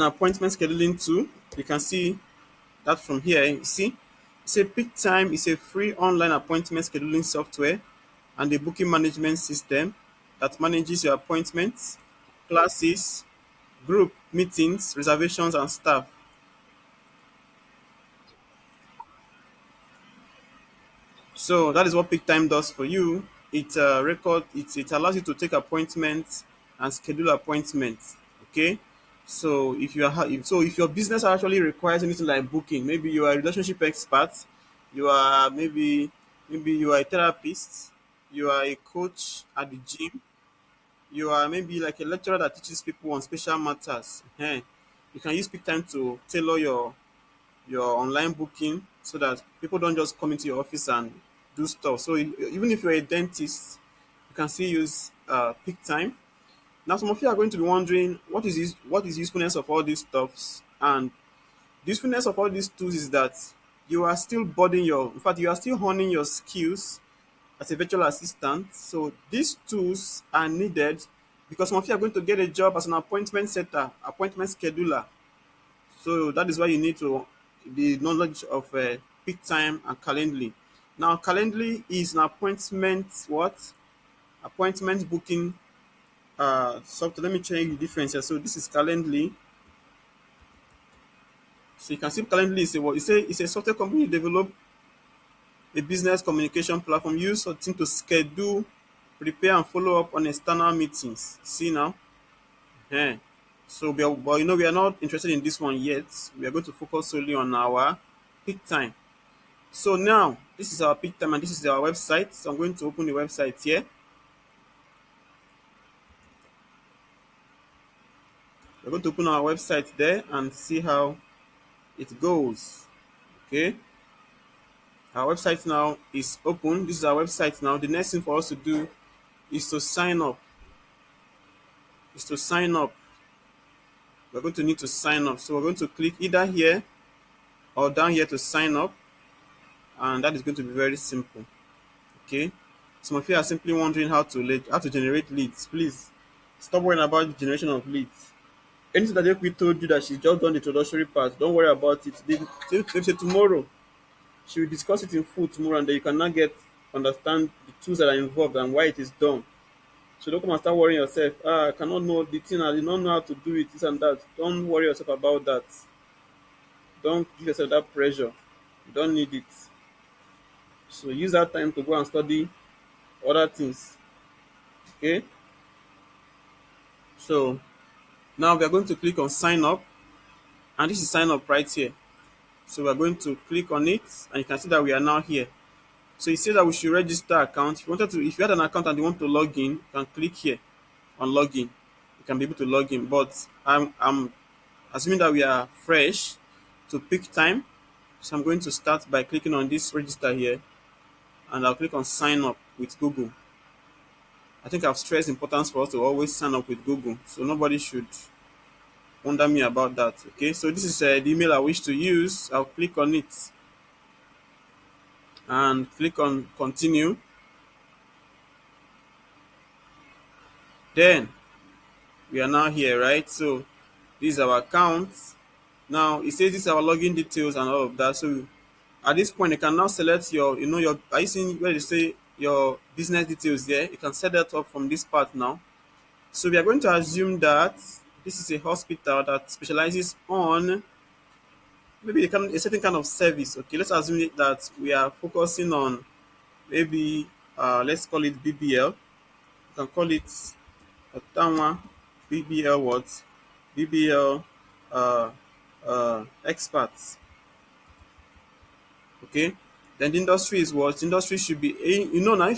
An appointment scheduling tool. You can see that from here. You see, it's a Picktime is a free online appointment scheduling software and a booking management system that manages your appointments, classes, group meetings, reservations, and staff. So that is what Peak Time does for you. It allows you to take appointments and schedule appointments. Okay. So if your business actually requires anything like booking, maybe you are a relationship expert, you are maybe you are a therapist, you are a coach at the gym, you are maybe like a lecturer that teaches people on special matters. You can use Peak Time to tailor your online booking so that people don't just come into your office and do stuff. So even if you're a dentist, you can still use peak time. Now, some of you are going to be wondering what is usefulness of all these stuffs, and the usefulness of all these tools is that you are still building in fact, you are still honing your skills as a virtual assistant. So these tools are needed because some of you are going to get a job as an appointment setter, appointment scheduler. So that is why you need to the knowledge of peak time and Calendly. Now, Calendly is an appointment booking software. Let me check the difference here. So this is Calendly. So you can see Calendly is a what? It's a software company develop a business communication platform used to schedule, prepare, and follow up on external meetings. See now. Yeah. So, but we are not interested in this one yet. We are going to focus solely on our peak time. So now, this is our peak time and this is our website. So I'm going to open the website here. We're going to open our website there and see how it goes. Okay. Our website now is open. This is our website now. The next thing for us to do is to sign up. Is to sign up. We're going to need to sign up. So we're going to click either here or down here to sign up. And that is going to be very simple. Okay. Some of you are simply wondering how to generate leads. Please stop worrying about the generation of leads. Anything that Ekwi told you that she's just done the introductory part, don't worry about it. They say tomorrow she will discuss it in full tomorrow, and then you can now understand the tools that are involved and why it is done. So don't come and start worrying yourself. I cannot know the thing. I did not know how to do it. This and that. Don't worry yourself about that. Don't give yourself that pressure. You don't need it. So use that time to go and study other things. Okay. So now we are going to click on sign up, and this is sign up right here. So we are going to click on it, and you can see that we are now here. So it says that we should register account. If you had an account and you want to log in, you can click here on login. You can be able to log in. But I'm assuming that we are fresh to pick time. So I'm going to start by clicking on this register here, and I'll click on sign up with Google. I think I've stressed the importance for us to always sign up with Google. So nobody should wonder me about that. Okay, so this is the email I wish to use. I'll click on it and click on continue. Then we are now here, right? So this is our account. Now it says this is our login details and all of that. So at this point, you can now select your are you seeing where you say your business details there? You can set that up from this part now. So we are going to assume that this is a hospital that specializes on maybe a certain kind of service. Okay, let's assume that we are focusing on maybe let's call it BBL. You can call it Ottawa BBL what? BBL experts. Okay. Then the industry is what? The industry should be now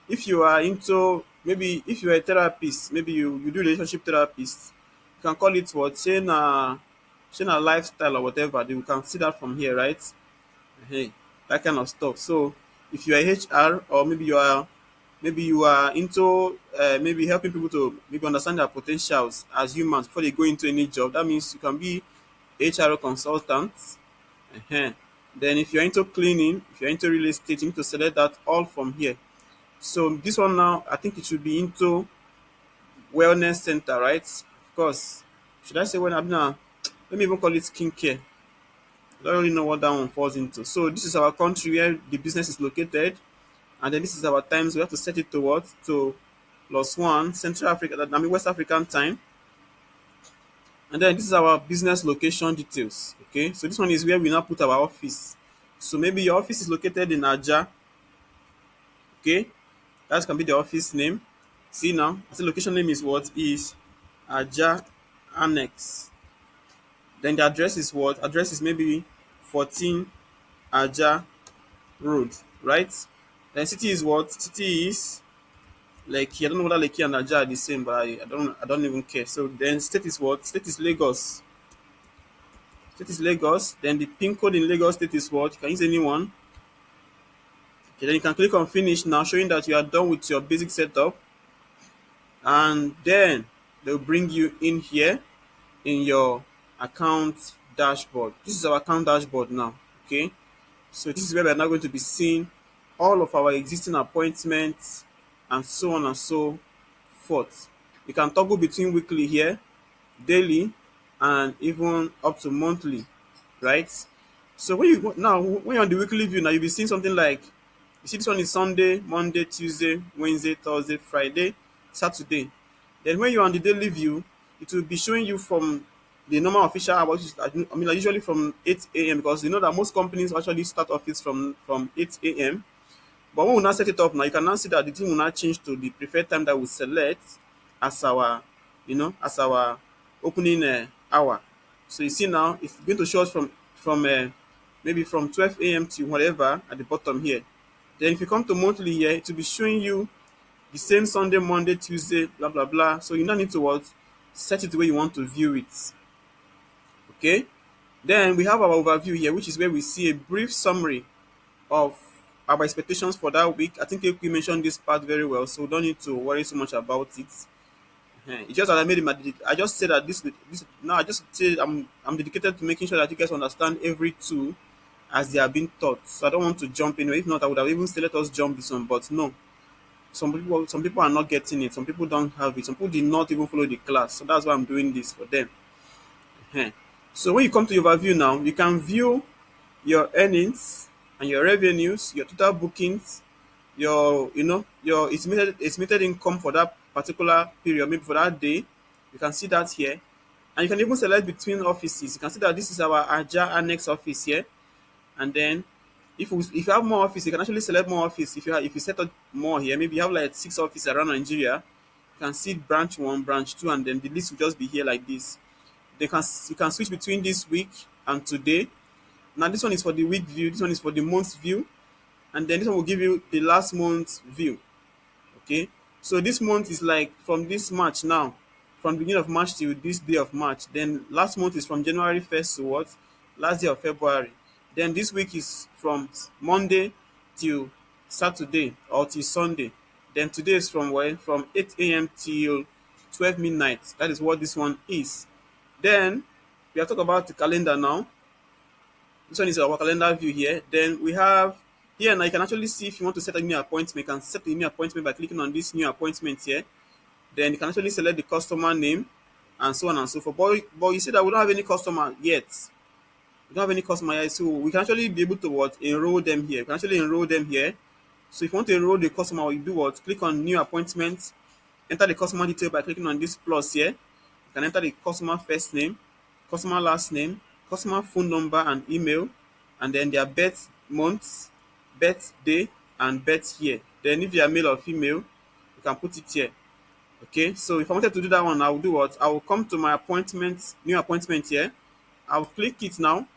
if you are into maybe if you are a therapist, maybe you do relationship therapist, you can call it what? Say na lifestyle or whatever. They can see that from here, right? Hey, that kind of stuff. So if you are HR or maybe you are into maybe helping people to maybe understand their potentials as humans before they go into any job. That means you can be HR consultant. uh Then if you're into cleaning, if you're into real estate, you need to select that all from here. So this one now, I think it should be into wellness center, right? Of course. Should I say when I'm now? Let me even call it skincare. I don't really know what that one falls into. So this is our country where the business is located, and then this is our times. We have to set it to what? To +1 Central Africa, I mean West African time, and then this is our business location details. Okay, so this one is where we now put our office. So maybe your office is located in Aja. Okay, that can be the office name. See now, I say location name is what is Aja Annex. Then the address is what? Address is maybe 14 Aja Road, right? Then city is what? City is Lekki. I don't know whether Lekki and Aja are the same, but I don't even care. So then state is what? State is Lagos. State is Lagos. Then the pin code in Lagos state is what? You can use anyone. Okay, then you can click on finish now, showing that you are done with your basic setup. And then they'll bring you in here in your account dashboard. This is our account dashboard now. Okay. So this is where we're now going to be seeing all of our existing appointments and so on and so forth. You can toggle between weekly here, daily, and even up to monthly, right? So when you're on the weekly view now, you'll be seeing something like you see this one is Sunday, Monday, Tuesday, Wednesday, Thursday, Friday, Saturday. Then when you're on the daily view, it will be showing you from the normal official hours, which is, I mean, like usually from 8 a.m. because you know that most companies actually start office from 8 a.m. But when we now set it up now, you can now see that the thing will now change to the preferred time that we select as our, as our opening hour. So you see now, it's going to show us from maybe from 12 a.m. to whatever at the bottom here. Then if you come to monthly here, it will be showing you the same Sunday, Monday, Tuesday, blah blah blah. So you now need to what? Set it the way you want to view it. Okay. Then we have our overview here, which is where we see a brief summary of our expectations for that week. I think we mentioned this part very well, so we don't need to worry so much about it. It's just that I made it. I just said that this now. I just say I'm dedicated to making sure that you guys understand every tool as they are being taught. So I don't want to jump in. If not, I would have even said let us jump this one. But no, some people are not getting it. Some people don't have it. Some people did not even follow the class. So that's why I'm doing this for them. Ehen. So when you come to your overview now, you can view your earnings and your revenues, your total bookings, your estimated income for that particular period, maybe for that day. You can see that here. And you can even select between offices. You can see that this is our Aja Annex office here. And then if you have more office, you can actually select more office. If you set up more here, maybe you have like 6 offices around Nigeria, you can see branch 1, branch 2, and then the list will just be here like this. You can switch between this week and today. Now this one is for the week view, this one is for the month view, and then this one will give you the last month view. Okay, so this month is like from this March now, from beginning of March till this day of March. Then last month is from January 1st to what? Last day of February. Then this week is from Monday till Saturday or till Sunday. Then today is from when? From 8 a.m. till 12 midnight. That is what this one is. Then we are talking about the calendar now. This one is our calendar view here. Then we have here now you can actually see if you want to set a new appointment. You can set a new appointment by clicking on this new appointment here. Then you can actually select the customer name and so on and so forth. But you see that we don't have any customer yet. We don't have any customer yet, so we can actually be able to what? Enroll them here. We can actually enroll them here. So if you want to enroll the customer, you do what? Click on new appointment, enter the customer detail by clicking on this plus here. You can enter the customer first name, customer last name, customer phone number and email, and then their birth month, birthday, and birth year. Then if they are male or female, you can put it here. Okay, so if I wanted to do that one, I will do what? I will come to my appointment, new appointment here. I will click it now.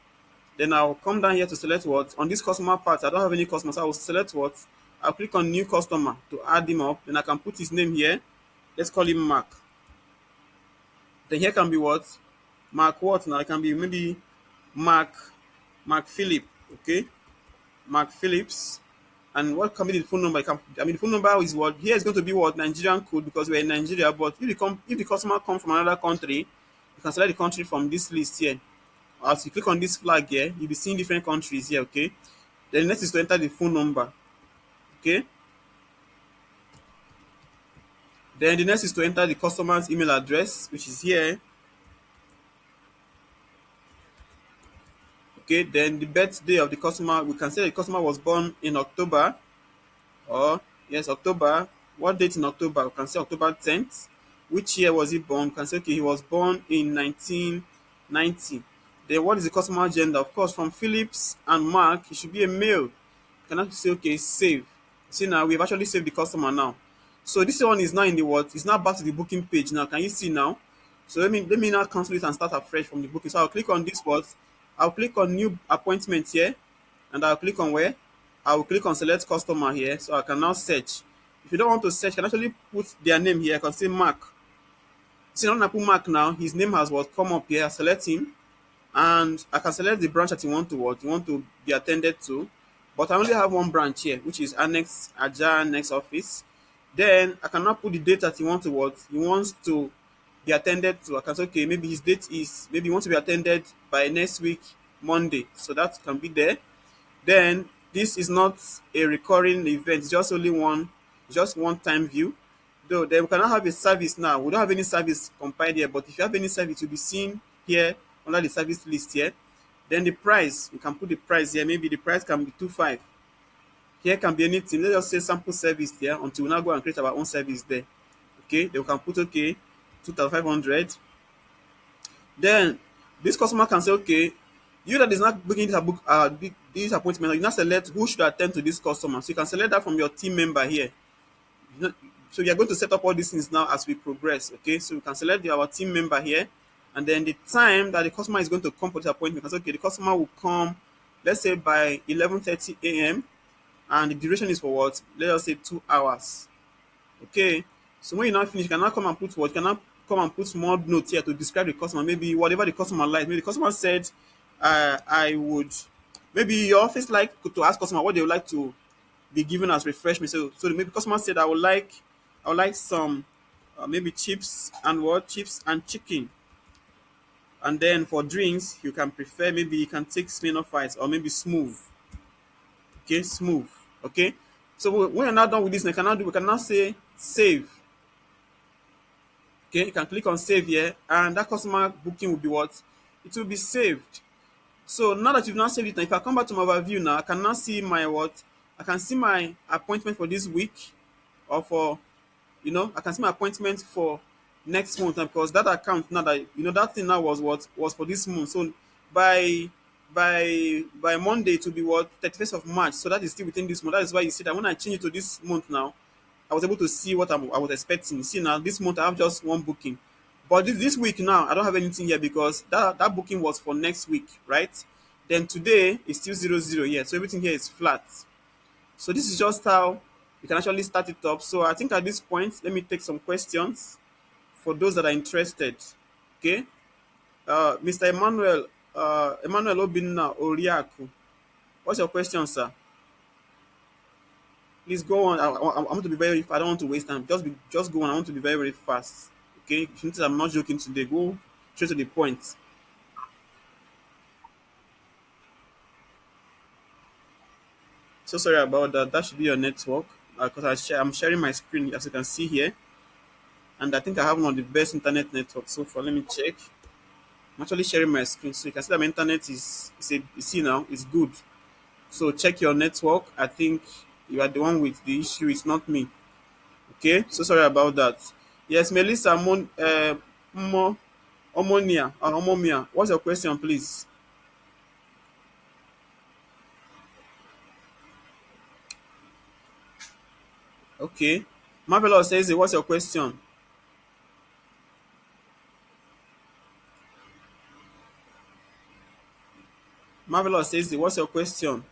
Then I'll come down here to select what? On this customer part, I don't have any customers. So I will select what? I'll click on new customer to add him up. Then I can put his name here. Let's call him Mark. Then here can be what? Mark what now? It can be maybe Mark Philip. Okay, Mark Phillips. And what can be the phone number? The phone number is what? Here is going to be what? Nigerian code because we're in Nigeria. But if the customer comes from another country, you can select the country from this list here. As you click on this flag here, you'll be seeing different countries here. Okay. Then the next is to enter the phone number. Okay. Then the next is to enter the customer's email address, which is here. Okay, then the birthday of the customer, we can say the customer was born in October, or yes, October. What date in October? We can say October 10th. Which year was he born? We can say, okay, he was born in 1990. Then what is the customer gender? Of course, from Phillips and Mark, he should be a male. You cannot say, okay, save. See now, we've actually saved the customer now. So this one is now in the what? It's now back to the booking page now. Can you see now? So let me now cancel it and start afresh from the booking. So I'll click on this what? I'll click on new appointment here, and I'll click on where? I will click on select customer here, so I can now search. If you don't want to search, you can actually put their name here. I can say Mark. See, when I put Mark now, his name has what come up here. I select him, and I can select the branch that you want to be attended to. But I only have one branch here, which is Annex Aja next office. Then I can now put the date that you want to what he wants to be attended to. I can say, okay, maybe his date is, maybe he wants to be attended by next week, Monday. So that can be there. Then this is not a recurring event, it's just only one, just one time view. Though then we cannot have a service now. We don't have any service compiled here, but if you have any service, you'll be seen here under the service list here. Then the price, we can put the price here. Maybe the price can be 25. Here can be anything. Let's just say sample service there until we now go and create our own service there. Okay, then we can put okay 2,500. Then this customer can say, okay, you that is not booking this book this appointment, you now select who should attend to this customer. So you can select that from your team member here. You know, so we are going to set up all these things now as we progress. Okay, so we can select our team member here, and then the time that the customer is going to come for this appointment. Because okay, the customer will come, let's say by 11:30 a.m. and the duration is for what? Let us say 2 hours. Okay. So when you now finish, you can now come and put what? You can now come and put more notes here to describe the customer. Maybe whatever the customer likes. Maybe the customer said, I would, maybe your office like to ask customer what they would like to be given as refreshment. So maybe customer said, I would like some, maybe chips and what? Chips and chicken. And then for drinks, you can prefer, maybe you can take Smirnoff Ice or maybe smooth. Okay, smooth. Okay. So when you're now done with this, we can now say save. Okay, you can click on save here, and that customer booking will be what? It will be saved. So now that you've now saved it, now if I come back to my overview now, I can now see my what? I can see my appointment for this week, or for, I can see my appointment for next month now, because that account now that that thing now was what was for this month. So by by Monday it will be what 31st of March. So that is still within this month. That is why you see that when I change it to this month now, I was able to see what I was expecting. See now, this month I have just one booking, but this week now I don't have anything here because that booking was for next week, right? Then today is still 0 0 here, so everything here is flat. So this is just how you can actually start it up. So I think at this point, let me take some questions for those that are interested. Okay, Mr. Emmanuel Obinna Oriaku, what's your question, sir? Please go on. I want to be very. I don't want to waste time. Just go on. I want to be very fast. Okay. Since I'm not joking today, go straight to the point. So sorry about that. That should be your network because I'm sharing my screen as you can see here, and I think I have one of the best internet networks so far. Let me check. I'm actually sharing my screen, so you can see that my internet you see now is good. So check your network. I think you are the one with the issue. It's not me. Okay, so sorry about that. Yes, Melissa Mo, Omomia, what's your question, please? Okay, Marvelous says, what's your question? Marvelous says, what's your question?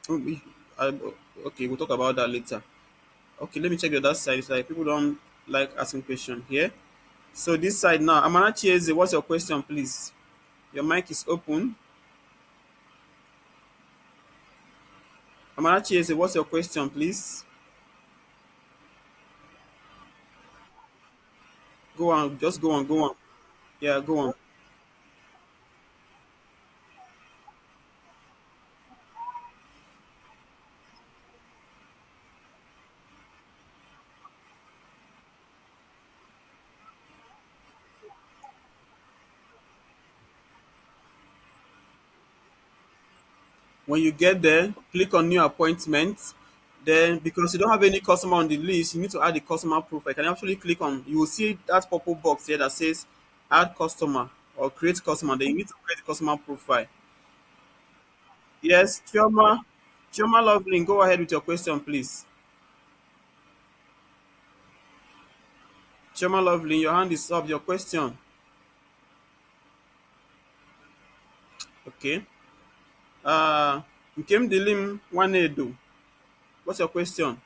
Oh, okay, we'll talk about that later. Okay, let me check the other side. It's like people don't like asking question here. So this side now, Amanachi Eze, what's your question, please? Your mic is open. Amanachi Eze, what's your question, please? Go on, just go on, go on. Yeah, go on. When you get there, click on new appointment. Then, because you don't have any customer on the list, you need to add the customer profile. You can actually click on, you will see that purple box here that says add customer or create customer. Then you need to create the customer profile. Yes, Chioma Loveling, go ahead with your question, please. Chioma Loveling, your hand is up. Your question. Okay. Nkem Dilim Wanedo, what's your question?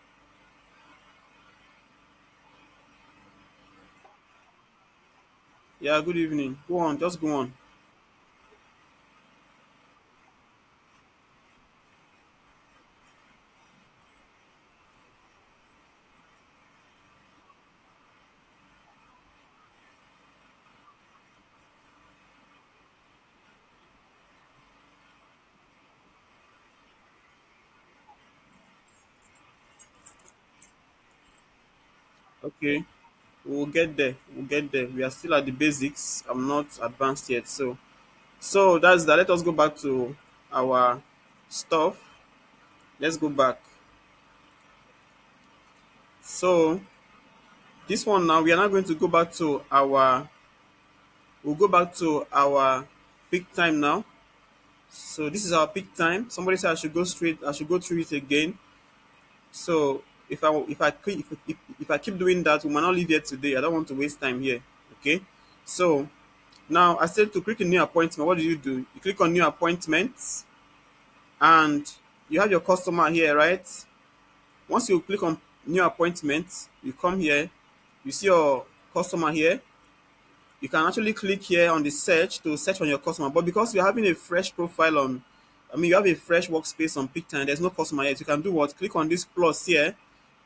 Yeah, good evening. Go on, just go on. Okay. We'll get there. We'll get there. We are still at the basics. I'm not advanced yet. So that's that. Let us go back to our stuff. Let's go back. So this one now, we are now going to go back to our we'll go back to our peak time now. So this is our peak time. Somebody said I should go through it again. So if I keep doing that, we might not leave here today. I don't want to waste time here. Okay. So now I said to click a new appointment. What do? You click on new appointments and you have your customer here, right? Once you click on new appointments, you come here, you see your customer here. You can actually click here on the search to search on your customer. But because you're having a fresh profile on, I mean, you have a fresh workspace on Picktime, there's no customer yet. You can do what? Click on this plus here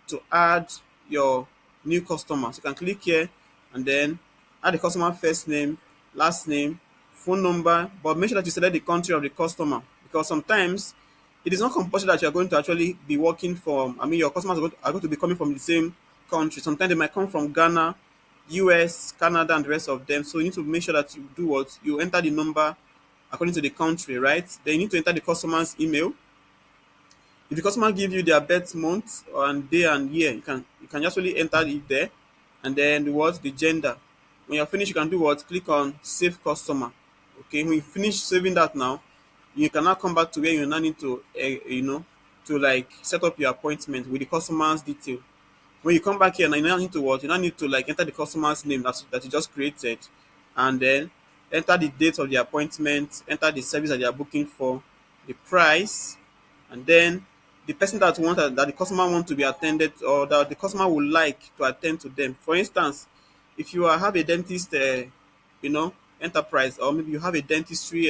to add your new customer. So you can click here and then add the customer first name, last name, phone number, but make sure that you select the country of the customer because sometimes it is not compulsory that you are going to actually be working from, I mean, your customers are going to be coming from the same country. Sometimes they might come from Ghana, US, Canada, and the rest of them. So you need to make sure that you do what? You enter the number according to the country, right? Then you need to enter the customer's email. If the customer give you their birth month and day and year, you can actually enter it there, and then the gender. When you're finished, you can do what? Click on save customer. Okay, when you finish saving that now, you can now come back to where you now need to to like set up your appointment with the customer's detail. When you come back here, now you now need to what? You now need to like enter the customer's name that you just created, and then enter the date of the appointment, enter the service that you are booking for, the price, and then the person that the customer want to be attended or that the customer would like to attend to them. For instance, if you have a dentist, you know, enterprise, or maybe you have a dentistry,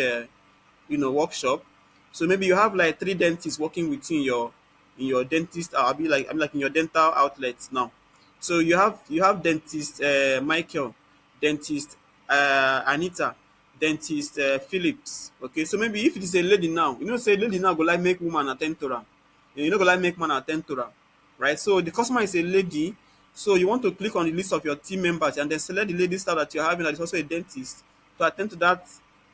workshop. So maybe you have like three dentists working within your dentist. I mean like in your dental outlets now. So you have dentist Michael, dentist Anita, dentist Phillips. Okay, so maybe if it is a lady now, say lady now go like make woman attend to her. You know go like make man attend to her, right? So the customer is a lady. So you want to click on the list of your team members and then select the lady staff that you're having that is also a dentist to attend to that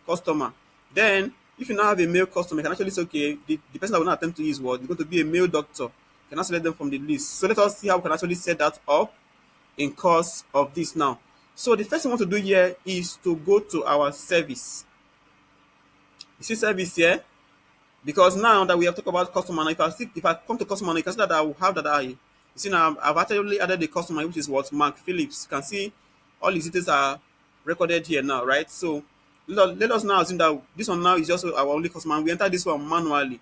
customer. Then, if you now have a male customer, you can actually say, okay, the person that will not attend to you is what? It's going to be a male doctor. You can also select them from the list. So let us see how we can actually set that up in course of this now. So the first thing we want to do here is to go to our service. You see service here? Because now that we have talked about customer, now if I come to customer, now you can see that I will have that you see now I've actually added the customer, which is what? Mark Phillips. You can see all his details are recorded here now, right? So let us now assume that this one now is just our only customer. We enter this one manually.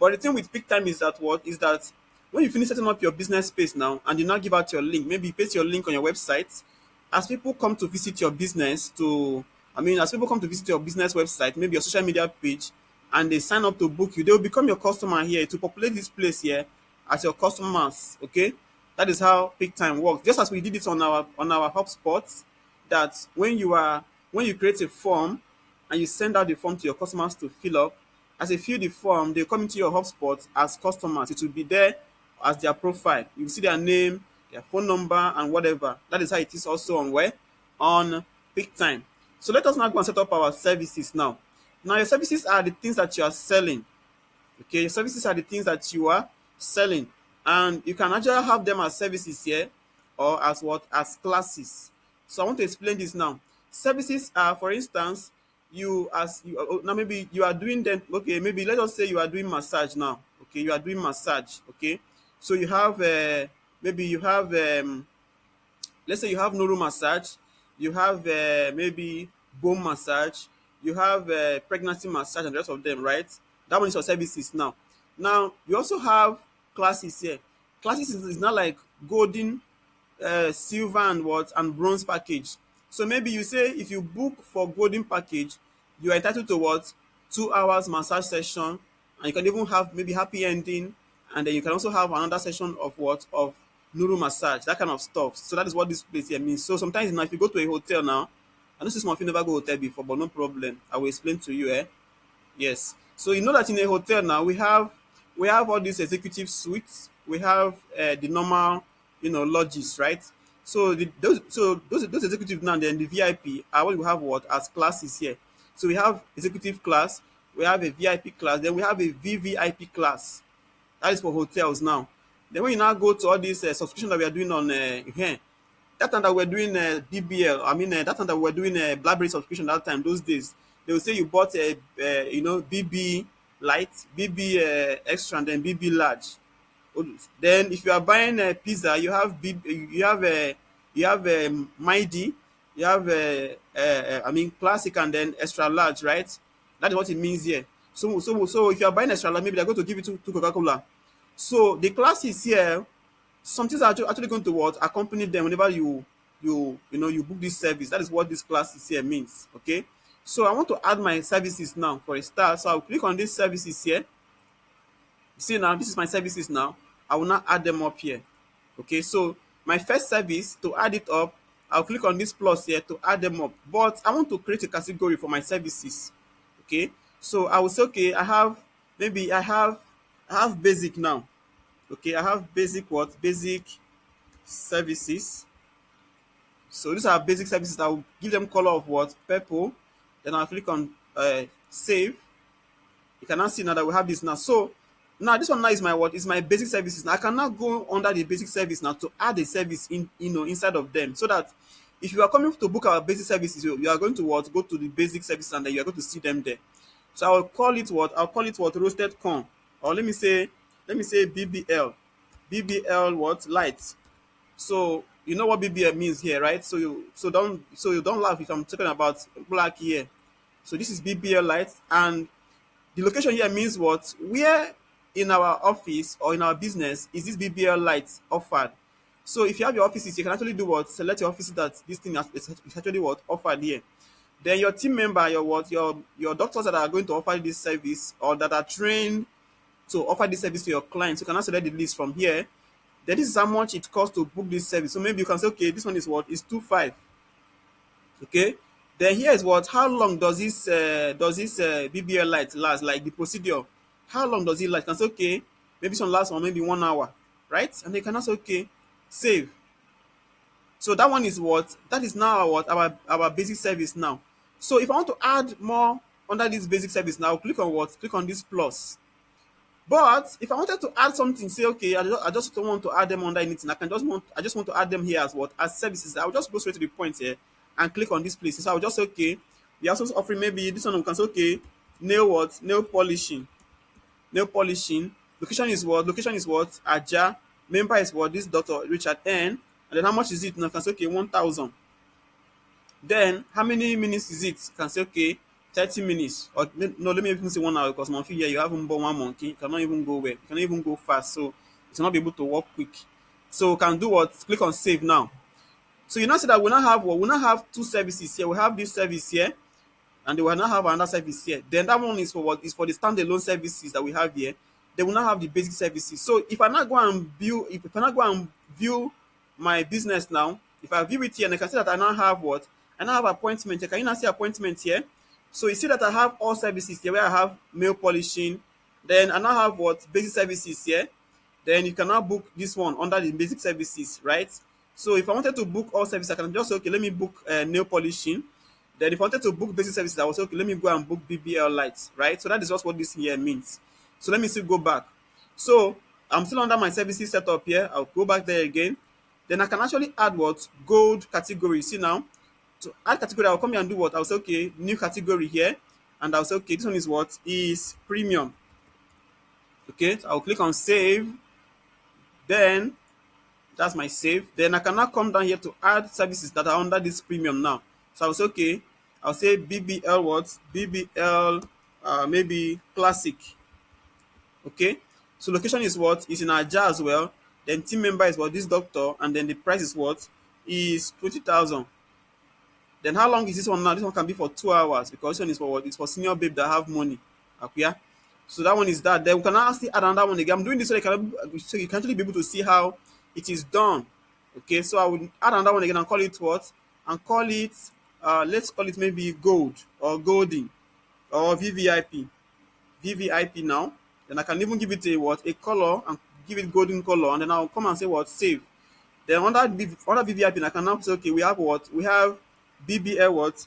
But the thing with Picktime is that when you finish setting up your business space now and you now give out your link, maybe you paste your link on your website, as people come to visit your business as people come to visit your business website, maybe your social media page, and they sign up to book you, they will become your customer here to populate this place here as your customers. Okay, that is how Picktime works. Just as we did it on our HubSpot, that when you create a form and you send out the form to your customers to fill up, as they fill the form, they come into your HubSpot as customers. It will be there as their profile. You will see their name, their phone number, and whatever. That is how it is also on where? On Picktime. So let us now go and set up our services now. Now your services are the things that you are selling. Okay, services are the things that you are selling, and you can actually have them as services here, or as what, as classes. So I want to explain this now. Services are, for instance, you as you now maybe you are doing them. Okay, maybe let us say you are doing massage now. Okay, you are doing massage. Okay, so you have maybe you have let's say you have neuro massage, you have maybe bone massage, you have pregnancy massage and the rest of them, right? That one is your services now. Now you also have classes here. Classes is not like golden, silver and what, and bronze package. So maybe you say if you book for golden package, you are entitled to what, 2 hours massage session, and you can even have maybe happy ending, and then you can also have another session of what, of neuro massage, that kind of stuff. So that is what this place here means. So sometimes now if you go to a hotel now, I know this one, if you never go hotel before, but no problem, I will explain to you. Yes. So you know that in a hotel now we have all these executive suites. We have the normal, lodges, right? So those executive now, then the VIP are what we have what as classes here. So we have executive class, we have a VIP class, then we have a VVIP class. That is for hotels now. Then when you now go to all these subscription that we are doing on here, that time that we're doing BBL, I mean that time that we're doing BlackBerry subscription that time, those days, they will say you bought a BB light, BB extra, and then BB large. Then if you are buying a pizza, you have Mighty, you have I mean classic and then extra large, right? That is what it means here. So if you are buying extra large, maybe they're going to give you two Coca-Cola. So the classes here, some things are actually going to what, accompany them whenever you book this service. That is what this classes here means. Okay. So I want to add my services now for a start. So I'll click on these services here. See now, this is my services now. I will now add them up here. Okay, so my first service, to add it up, I'll click on this plus here to add them up. But I want to create a category for my services. Okay, so I will say, okay, maybe I have basic now. Okay, I have basic what? Basic services. So these are basic services. I will give them color of what? Purple. Then I'll click on save. You can now see now that we have this now. So now this one now is my what? Is my basic services. Now I can now go under the basic service now to add a service in, inside of them, so that if you are coming to book our basic services, you are going to what? Go to the basic services, and then you are going to see them there. So I will call it what? I'll call it what? Roasted corn. Or let me say BBL. BBL what? Light. So you know what BBL means here, right? So you don't laugh if I'm talking about black here. So this is BBL light, and the location here means what? Where in our office or in our business is this BBL light offered? So if you have your offices, you can actually do what? Select your offices that this thing is actually what? Offered here. Then your team member, your what? Your doctors that are going to offer this service, or that are trained to offer this service to your clients, you can also select the list from here. Then this is how much it costs to book this service. So maybe you can say, okay, this one is what? Is 25. Okay. Then here is what? How long does this BBL light last? Like the procedure, how long does it last? You can say, okay, maybe this one lasts for maybe 1 hour, right? And they can also, okay, save. So that one is what? That is now what? Our basic service now. So if I want to add more under this basic service now, click on what? Click on this plus. But if I wanted to add something, say, okay, I just don't want to add them under anything. I just want to add them here as what? As services. I will just go straight to the point here and click on this place. So I will just say, okay, we are also offering maybe this one. We can say, okay, nail what? Nail polishing. Nail polishing. Location is what? Location is what? Aja. Member is what? This Dr. Richard N. And then how much is it? Now I can say, okay, 1,000. Then how many minutes is it? You can say, okay, 30 minutes. Or no, let me even say 1 hour, because monkey here, you haven't born one monkey. You cannot even go well. You cannot even go fast. So it will not be able to work quick. So you can do what? Click on save now. So you now see that we now have what? We now have two services here. We have this service here, and they will now have another service here. Then that one is for what? Is for the standalone services that we have here. They will now have the basic services. So if I now go and view, if I now go and view my business now, if I view it here, and I can see that I now have what? I now have appointment here. Can you now see appointment here? So you see that I have all services here, where I have nail polishing. Then I now have what? Basic services here. Then you can now book this one under the basic services, right? So if I wanted to book all services, I can just say, okay, let me book nail polishing. Then if I wanted to book basic services, I will say, okay, let me go and book BBL lights, right? So that is just what this here means. So let me still go back. So I'm still under my services setup here. I'll go back there again. Then I can actually add what? Gold category. See now, to add category, I'll come here and do what? I'll say, okay, new category here. And I'll say, okay, this one is what? Is premium. Okay, so I'll click on save. Then that's my save. Then I can now come down here to add services that are under this premium now. So I'll say, okay, I'll say BBL what? BBL maybe classic. Okay. So location is what? Is in Aja as well. Then team member is what? This doctor. And then the price is what? Is 20,000. Then how long is this one now? This one can be for 2 hours because this one is for what? It's for senior babe that have money. Okay. So that one is that. Then we can now still add another one again. I'm doing this so you can actually be able to see how it is done. Okay. So I will add another one again and call it what? And call it let's call it maybe gold or golden or VVIP. VVIP now. Then I can even give it a what? A color and give it golden color. And then I'll come and say what? Save. Then under VVIP, I can now say, okay, we have what? We have BBL what?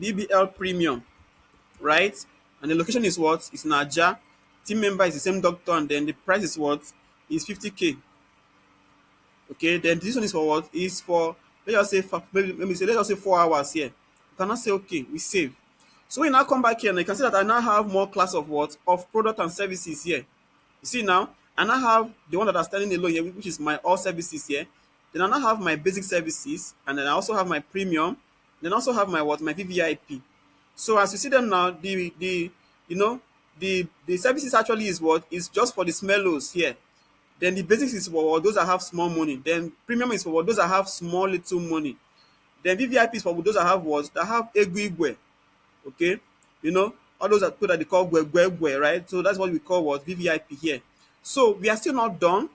BBL premium, right? And the location is what? It's Naja. Team member is the same doctor, and then the price is what? Is 50K. Okay, then this one is for what? Is for let's just say let's just say 4 hours here. You cannot say okay, we save. So when you now come back here, and you can see that I now have more class of what? Of product and services here. You see now, I now have the one that are standing alone here, which is my all services here. Then I now have my basic services, and then I also have my premium. Then I also have my what? My VVIP. So as you see them now, the you know the services actually is what? Is just for the smellos here. Then the basics is for those that have small money. Then premium is for those that have small little money. Then VVIP is for those that have what? That have egwe. Okay, all those are people that they call gwe, right? So that's what we call what? VVIP here. So we are still not done.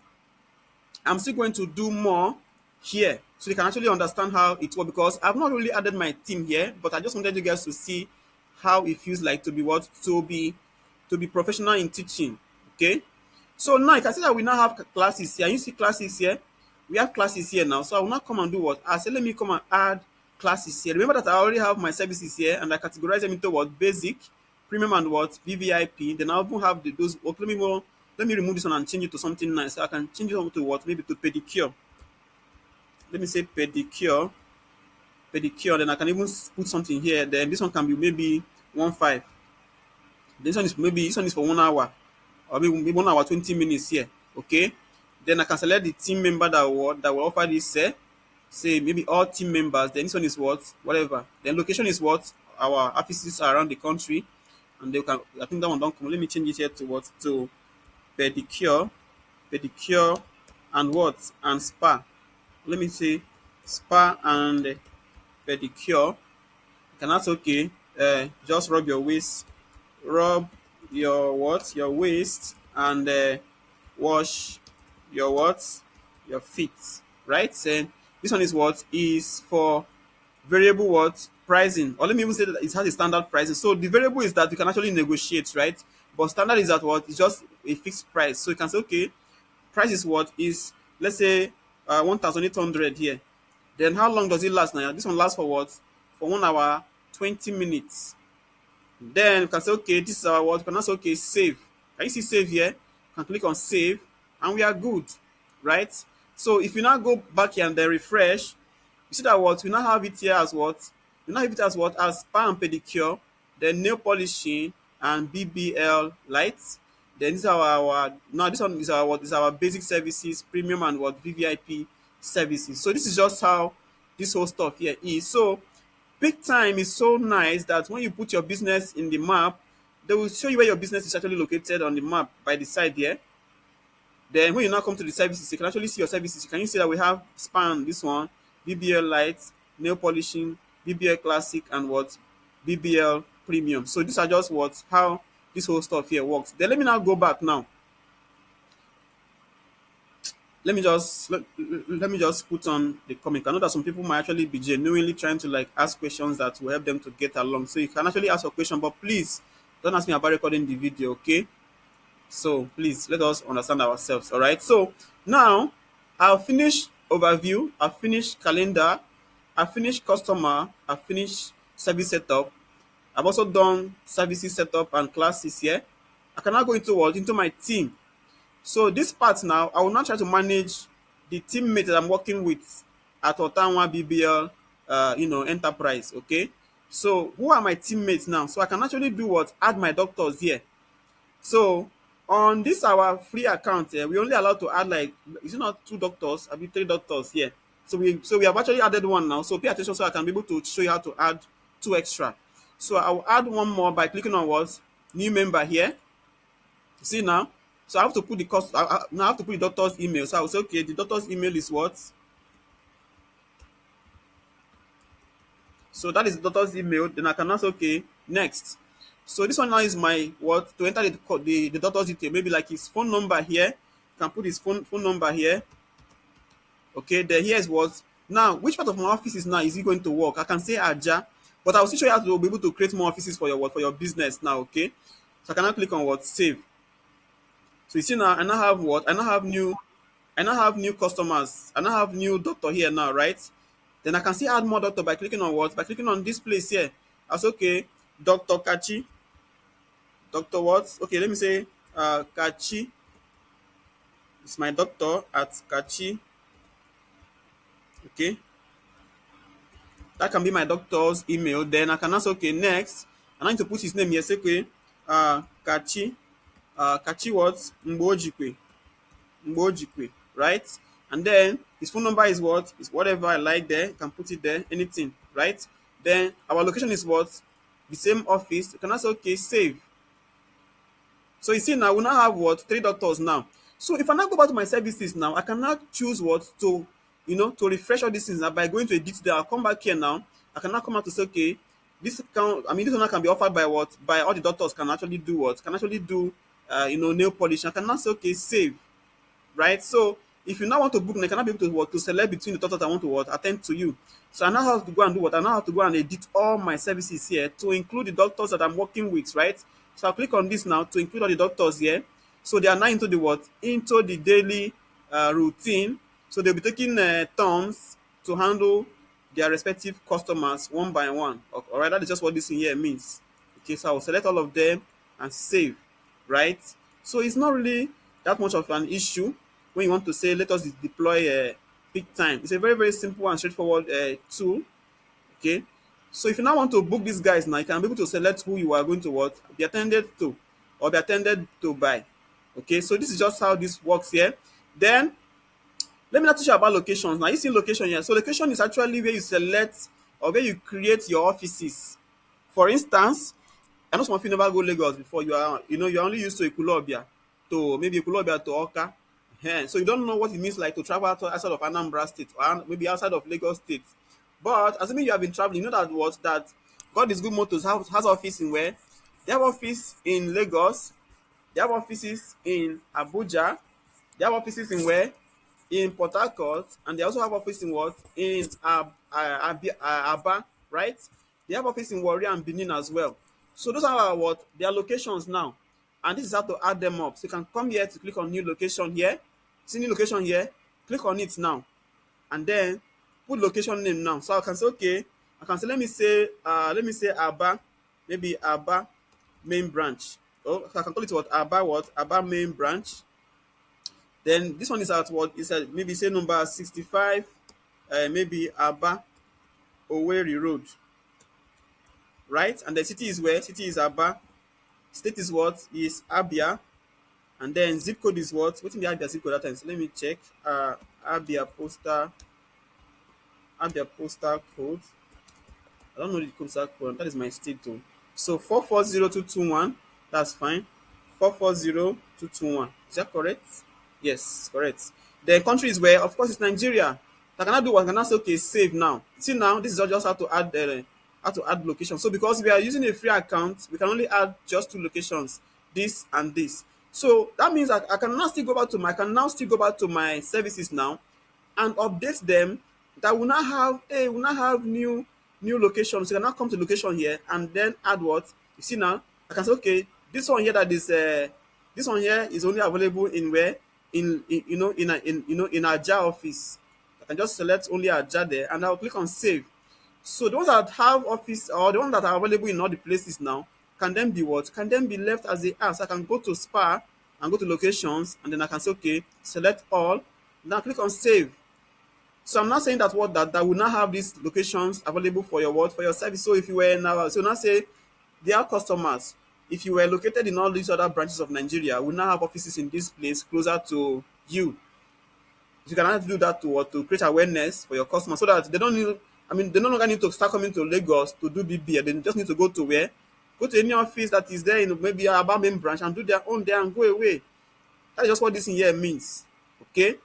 I'm still going to do more here so you can actually understand how it works, because I've not really added my team here, but I just wanted you guys to see how it feels like to be what? To be professional in teaching. Okay, so now you can see that we now have classes here. You see classes here? We have classes here now. So I will now come and do what? I say, let me come and add classes here. Remember that I already have my services here and I categorize them into what? Basic, premium, and what? VVIP. Then I even have those. Okay, let me remove this one and change it to something nice. So I can change it to what? Maybe to pedicure. Let me say pedicure. Pedicure. Then I can even put something here. Then this one can be maybe 1.5. This one is for 1 hour. Or maybe 1 hour 20 minutes here. Okay. Then I can select the team member that will offer this say maybe all team members. Then this one is what? Whatever. Then location is what? Our offices are around the country. And they can, I think that one don't come. Let me change it here to what? To pedicure and what? And spa. Let me say spa and pedicure. You can ask, okay, just rub your waist, rub your what? Your waist, and wash your what? Your feet, right? And this one is what? Is for variable what? Pricing. Or let me even say that it has a standard pricing. So the variable is that you can actually negotiate, right? But standard is that what? It's just a fixed price. So you can say, okay, price is what? Is, let's say 1,800 here. Then how long does it last now? This one lasts for what? For 1 hour 20 minutes. Then you can say, okay, this is our what? You can also, okay, save. Can you see save here? You can click on save and we are good, right? So if you now go back here and then refresh, you see that what? We now have it here as what? We now have it as what? As spa and pedicure, then nail polishing and BBL lights. Then this is our now this one is our what? Is our basic services, premium, and what? VVIP services. So this is just how this whole stuff here is. So Picktime is so nice that when you put your business in the map, they will show you where your business is actually located on the map by the side here. Then when you now come to the services, you can actually see your services. Can you see that we have span, this one, BBL lights, nail polishing, BBL classic, and what? BBL premium. So these are just what? How this whole stuff here works. Then let me now go back now. Let me just put on the comment. I know that some people might actually be genuinely trying to like ask questions that will help them to get along. So you can actually ask a question, but please don't ask me about recording the video, okay? So please let us understand ourselves. All right. So now I'll finish overview. I'll finish calendar. I'll finish customer. I'll finish service setup. I've also done services setup and classes here. I can now go into what? Into my team. So this part now, I will now try to manage the teammates that I'm working with at Ottawa BBL, enterprise. Okay. So who are my teammates now? So I can actually do what? Add my doctors here. So on this our free account here, we only allowed to add like, is it not two doctors? I mean three doctors here. So we have actually added one now. So pay attention so I can be able to show you how to add two extra. So I will add one more by clicking on what? New member here. See now? So I have to put the cost. Now I have to put the doctor's email. So I will say, okay, the doctor's email is what? So that is the doctor's email. Then I can now say, okay, next. So this one now is my what? To enter the doctor's detail. Maybe like his phone number here. You can put his phone number here. Okay, then here is what. Now, which part of my offices now is he going to work? I can say Aja, but I will still show you how to be able to create more offices for your what, for your business now. Okay, so I can now click on what, save. So you see now, I now have what? I now have new customers. I now have new doctor here now, right? Then I can still add more doctor by clicking on what? By clicking on this place here. I say, okay, Dr. Kachi. Dr. what? Okay, let me say Kachi. It's my doctor at Kachi. Okay. That can be my doctor's email. Then I can also, okay, next. I need to put his name here. Say, okay, Kachi. Kachi what? Mbojikwe. Mbojikwe, right? And then his phone number is what? Is whatever I like there. You can put it there, anything, right? Then our location is what? The same office. You can also, okay, save. So you see now, we now have what? Three doctors now. So if I now go back to my services now, I can now choose what? To refresh all these things now by going to edit there. I'll come back here now. I can now come out to say, okay, this one can be offered by what? By all the doctors can actually do what? Can actually do, nail polish. I can now say, okay, save, right? So if you now want to book, I cannot be able to what, to select between the doctors I want to what, attend to you. So I now have to go and do what? I now have to go and edit all my services here to include the doctors that I'm working with, right? So I'll click on this now to include all the doctors here. So they are now into the what? Into the daily routine. So they'll be taking turns to handle their respective customers one by one. All right, that is just what this in here means. Okay, so I'll select all of them and save, right? So it's not really that much of an issue when you want to say, let us deploy peak time. It's a very, very simple and straightforward tool. Okay. So if you now want to book these guys now, you can be able to select who you are going to what? Be attended to or be attended to by. Okay. So this is just how this works here. Then let me now teach you about locations. Now you see location here. So location is actually where you select or where you create your offices. For instance, I know some of you never go Lagos before. You're only used to Ekulobia, to maybe Ekulobia to Oka. So you don't know what it means like to travel outside of Anambra State or maybe outside of Lagos State. But assuming you have been traveling, you know that God is Good Motors has office in where? They have office in Lagos, they have offices in Abuja, they have offices in where? In Port Harcourt, and they also have office in what? In Aba, right? They have office in Warri and Benin as well. So those are what? Their locations now. And this is how to add them up. So you can come here to click on new location here. See new location here, click on it now. And then put location name now. So I can say, okay, I can say, let me say Aba, maybe Aba main branch. Oh, so I can call it what? Aba main branch. Then this one is at what? It's at maybe say number 65, maybe Aba Owerri Road, right? And the city is where? City is Aba. State is what? Is Abia. And then zip code is what? What's in the Abia zip code that time? So let me check. Abia postal code. I don't know the postal code. That is my state too. So 440221. That's fine. 440221. Is that correct? Yes, it's correct. The country is where, of course, it's Nigeria. I cannot do what I cannot say, okay, save now. See now, this is just how to add location. So because we are using a free account, we can only add just two locations, this and this. So that means I can now still go back to my services now and update them. That will now have new locations. So you can now come to location here and then add what you see now. I can say, okay, this one here this one here is only available in where in Aja office. I can just select only Aja there and I'll click on save. So the ones that have office or the ones that are available in all the places now can then be what? Can then be left as they are. So I can go to spa and go to locations, and then I can say, okay, select all. Now click on save. So I'm not saying that what that will not have these locations available for your what, for your service. So if you were now, so now say their customers, if you were located in all these other branches of Nigeria, will now have offices in this place closer to you. You can actually do that to what, to create awareness for your customers, so that they don't need. I mean, they no longer need to start coming to Lagos to do BBA. They just need to go to where, go to any office that is there in maybe Aba main branch and do their own there and go away. That's just what this in here means. Okay.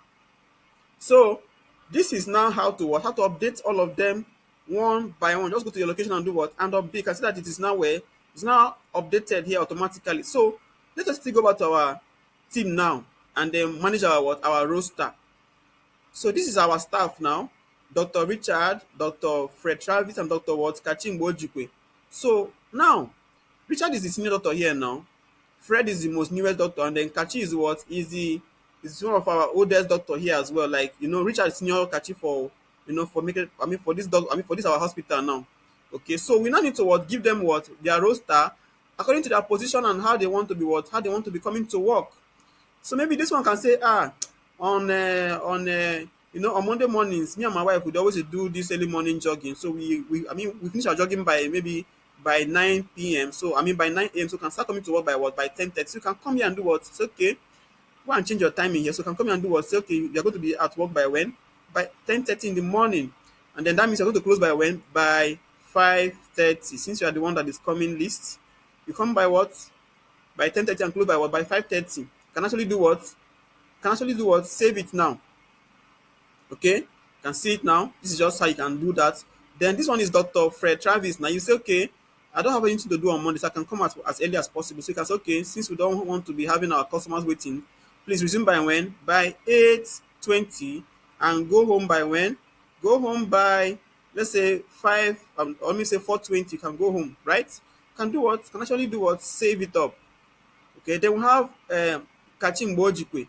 So this is now how to what? How to update all of them one by one. Just go to your location and do what? And update. You can see that it is now where it's now updated here automatically. So let us still go back to our team now and then manage our what? Our roster. So this is our staff now. Dr. Richard, Dr. Fred Travis, and Dr. what? Kachimbo Ojukwe. So now Richard is the senior doctor here now. Fred is the most newest doctor, and then Kachi is what? Is one of our oldest doctor here as well. Like, Richard is senior Kachi for, for making, for this doc, for this our hospital now. Okay, so we now need to what? Give them what? Their roster according to their position and how they want to be what? How they want to be coming to work. So maybe this one can say, on Monday mornings, me and my wife would always do this early morning jogging. So we finish our jogging by maybe by 9 p.m. So by 9 a.m. So you can start coming to work by what? By 10:30. So you can come here and do what? It's okay. Go and change your timing here. So you can come here and do what? Say, okay, you're going to be at work by when? By 10:30 in the morning. And then that means you're going to close by when? By 5:30. Since you are the one that is coming least, you come by what? By 10:30 and close by what? By 5:30. Can actually do what? Can actually do what? Save it now. Okay, you can see it now. This is just how you can do that. Then this one is Dr. Fred Travis. Now you say, okay, I don't have anything to do on Monday, so I can come as early as possible. So you can say, okay, since we don't want to be having our customers waiting, please resume by when? By 8:20, and go home by when? Go home by, let's say 5, or let me say 4:20. You can go home, right? Can do what? Can actually do what? Save it up. Okay, then we have Kachimbo Ojukwe.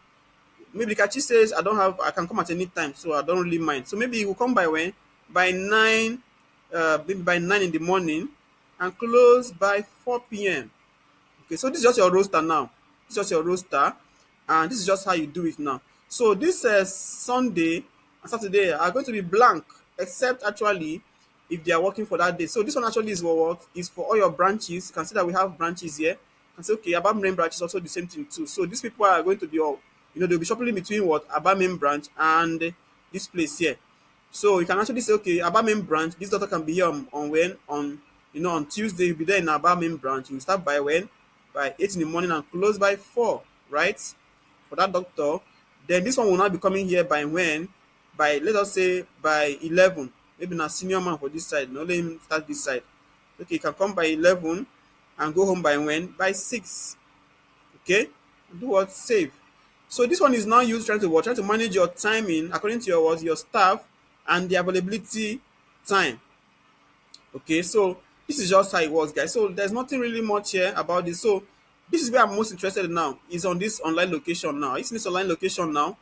Maybe Kachi says I can come at any time, so I don't really mind. So maybe he will come by when? By 9, maybe by 9 in the morning, and close by 4 p.m. Okay, so this is just your roster now. This is just your roster, and this is just how you do it now. So this Sunday and Saturday are going to be blank, except actually if they are working for that day. So this one actually is for what? Is for all your branches. You can see that we have branches here. You can say, okay, Aba main branch is also the same thing too. So these people are going to be all, they'll be shuffling between what? Aba main branch and this place here. So you can actually say, okay, Aba main branch, this doctor can be here on when? On Tuesday, you'll be there in Aba main branch. You start by when? By 8 in the morning and close by 4, right? For that doctor. Then this one will not be coming here by when? By, let us say, by 11. Maybe not senior man for this side. No, let him start this side. Okay, you can come by 11 and go home by when? By 6. Okay? Do what? Save. So this one is now used trying to manage your timing according to your staff and the availability time. Okay, so this is just how it works, guys. So there's nothing really much here about this. So this is where I'm most interested in now, is on this online location now. It's this online location now.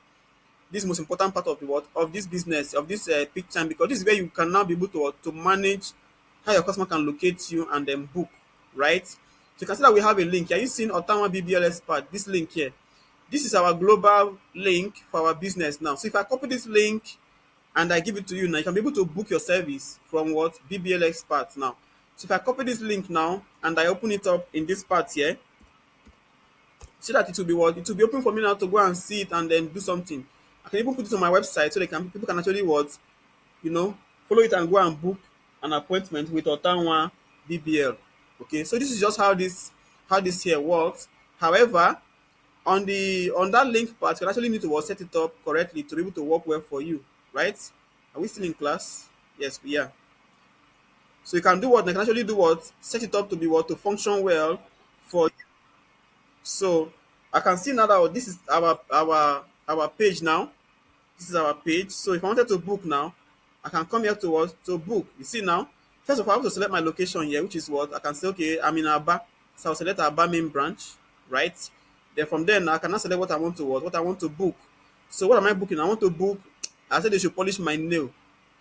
This is the most important part of the what of this business, of this peak time, because this is where you can now be able to manage how your customer can locate you and then book, right? So you can see that we have a link. Are you seeing Ottawa BBL expert? This link here. This is our global link for our business now. So if I copy this link and I give it to you now, you can be able to book your service from what? BBL expert now. So if I copy this link now and I open it up in this part here, see that it will be what? It will be open for me now to go and see it and then do something. I can even put it on my website so people can actually what? Follow it and go and book an appointment with Ottawa BBL. Okay, so this is just how this here works. However, on that link part, you actually need to set it up correctly to be able to work well for you, right? Are we still in class? Yes, we are. So you can do what? You can actually do what? Set it up to be what? To function well for you. So I can see now that this is our page now. This is our page. So if I wanted to book now, I can come here to what? To book. You see now, first of all, I have to select my location here, which is what? I can say, okay, I'm in Aba. So I'll select Aba main branch, right? Then from there, now I can now select what I want to book. So what am I booking? I want to book, I said they should polish my nail.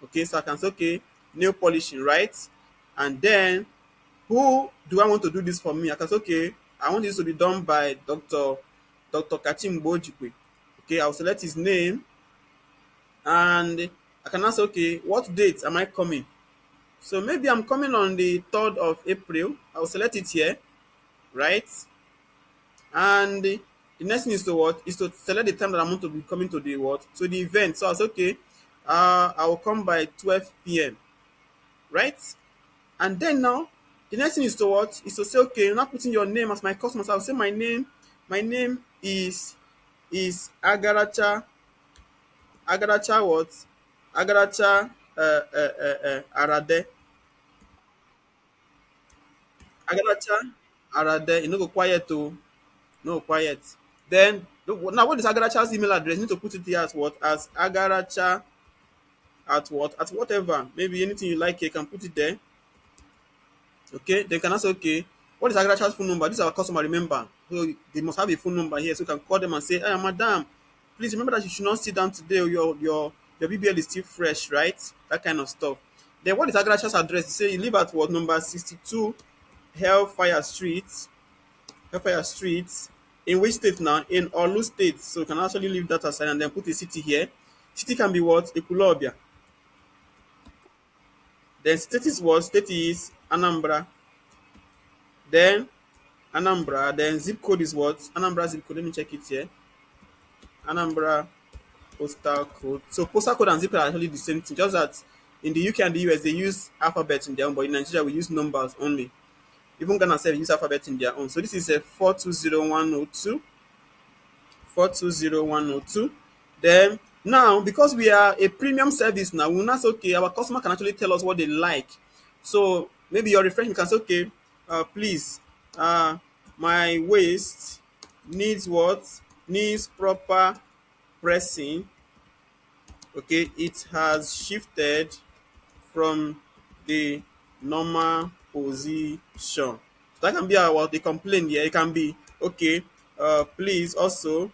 Okay, so I can say, okay, nail polishing, right? And then Who do I want to do this for me? I can say, okay, I want this to be done by Dr. Kachim Bojikwe. Okay, I'll select his name, and I can ask, okay, what date am I coming? So maybe I'm coming on the 3rd of April. I'll select it here, right? And the next thing is to what? Is to select the time that I'm going to be coming to the what? To the event. So I'll say, okay, I will come by 12 p.m., right? And then now, the next thing is to what? Is to say, okay, you're not putting your name as my customer. So I'll say my name is Agaracha what? Agaracha Arade. Agaracha Arade. You know, go quiet to no quiet. Then now what is Agaracha's email address? You need to put it here as what? As Agaracha at what? At whatever. Maybe anything you like, you can put it there. Okay, they can also okay. What is Agaracha's phone number? This is our customer, remember. So they must have a phone number here, so you can call them and say, hey, madam, please remember that you should not sit down today. Your BBL is still fresh, right? That kind of stuff. Then what is Agaracha's address? You say you live at what number 62 Hellfire Street. Hellfire Street. In which state now? In Olu State. So you can actually leave that aside and then put a city here. City can be what? Ekulobia. Then state is what? State is Anambra. Then Anambra, then zip code is what? Anambra zip code. Let me check it here. Anambra postal code. So postal code and zip code are actually the same thing. Just that in the UK and the US they use alphabet in their own, but in Nigeria we use numbers only. Even Ghana said use alphabet in their own. So this is a 420102. 420102. Then now, because we are a premium service now, we'll not say, okay, our customer can actually tell us what they like. So maybe your refreshment can say, okay, please, my waist needs what? Needs proper pressing. Okay, it has shifted from the normal position. So that can be our the complaint here. It can be okay. Please also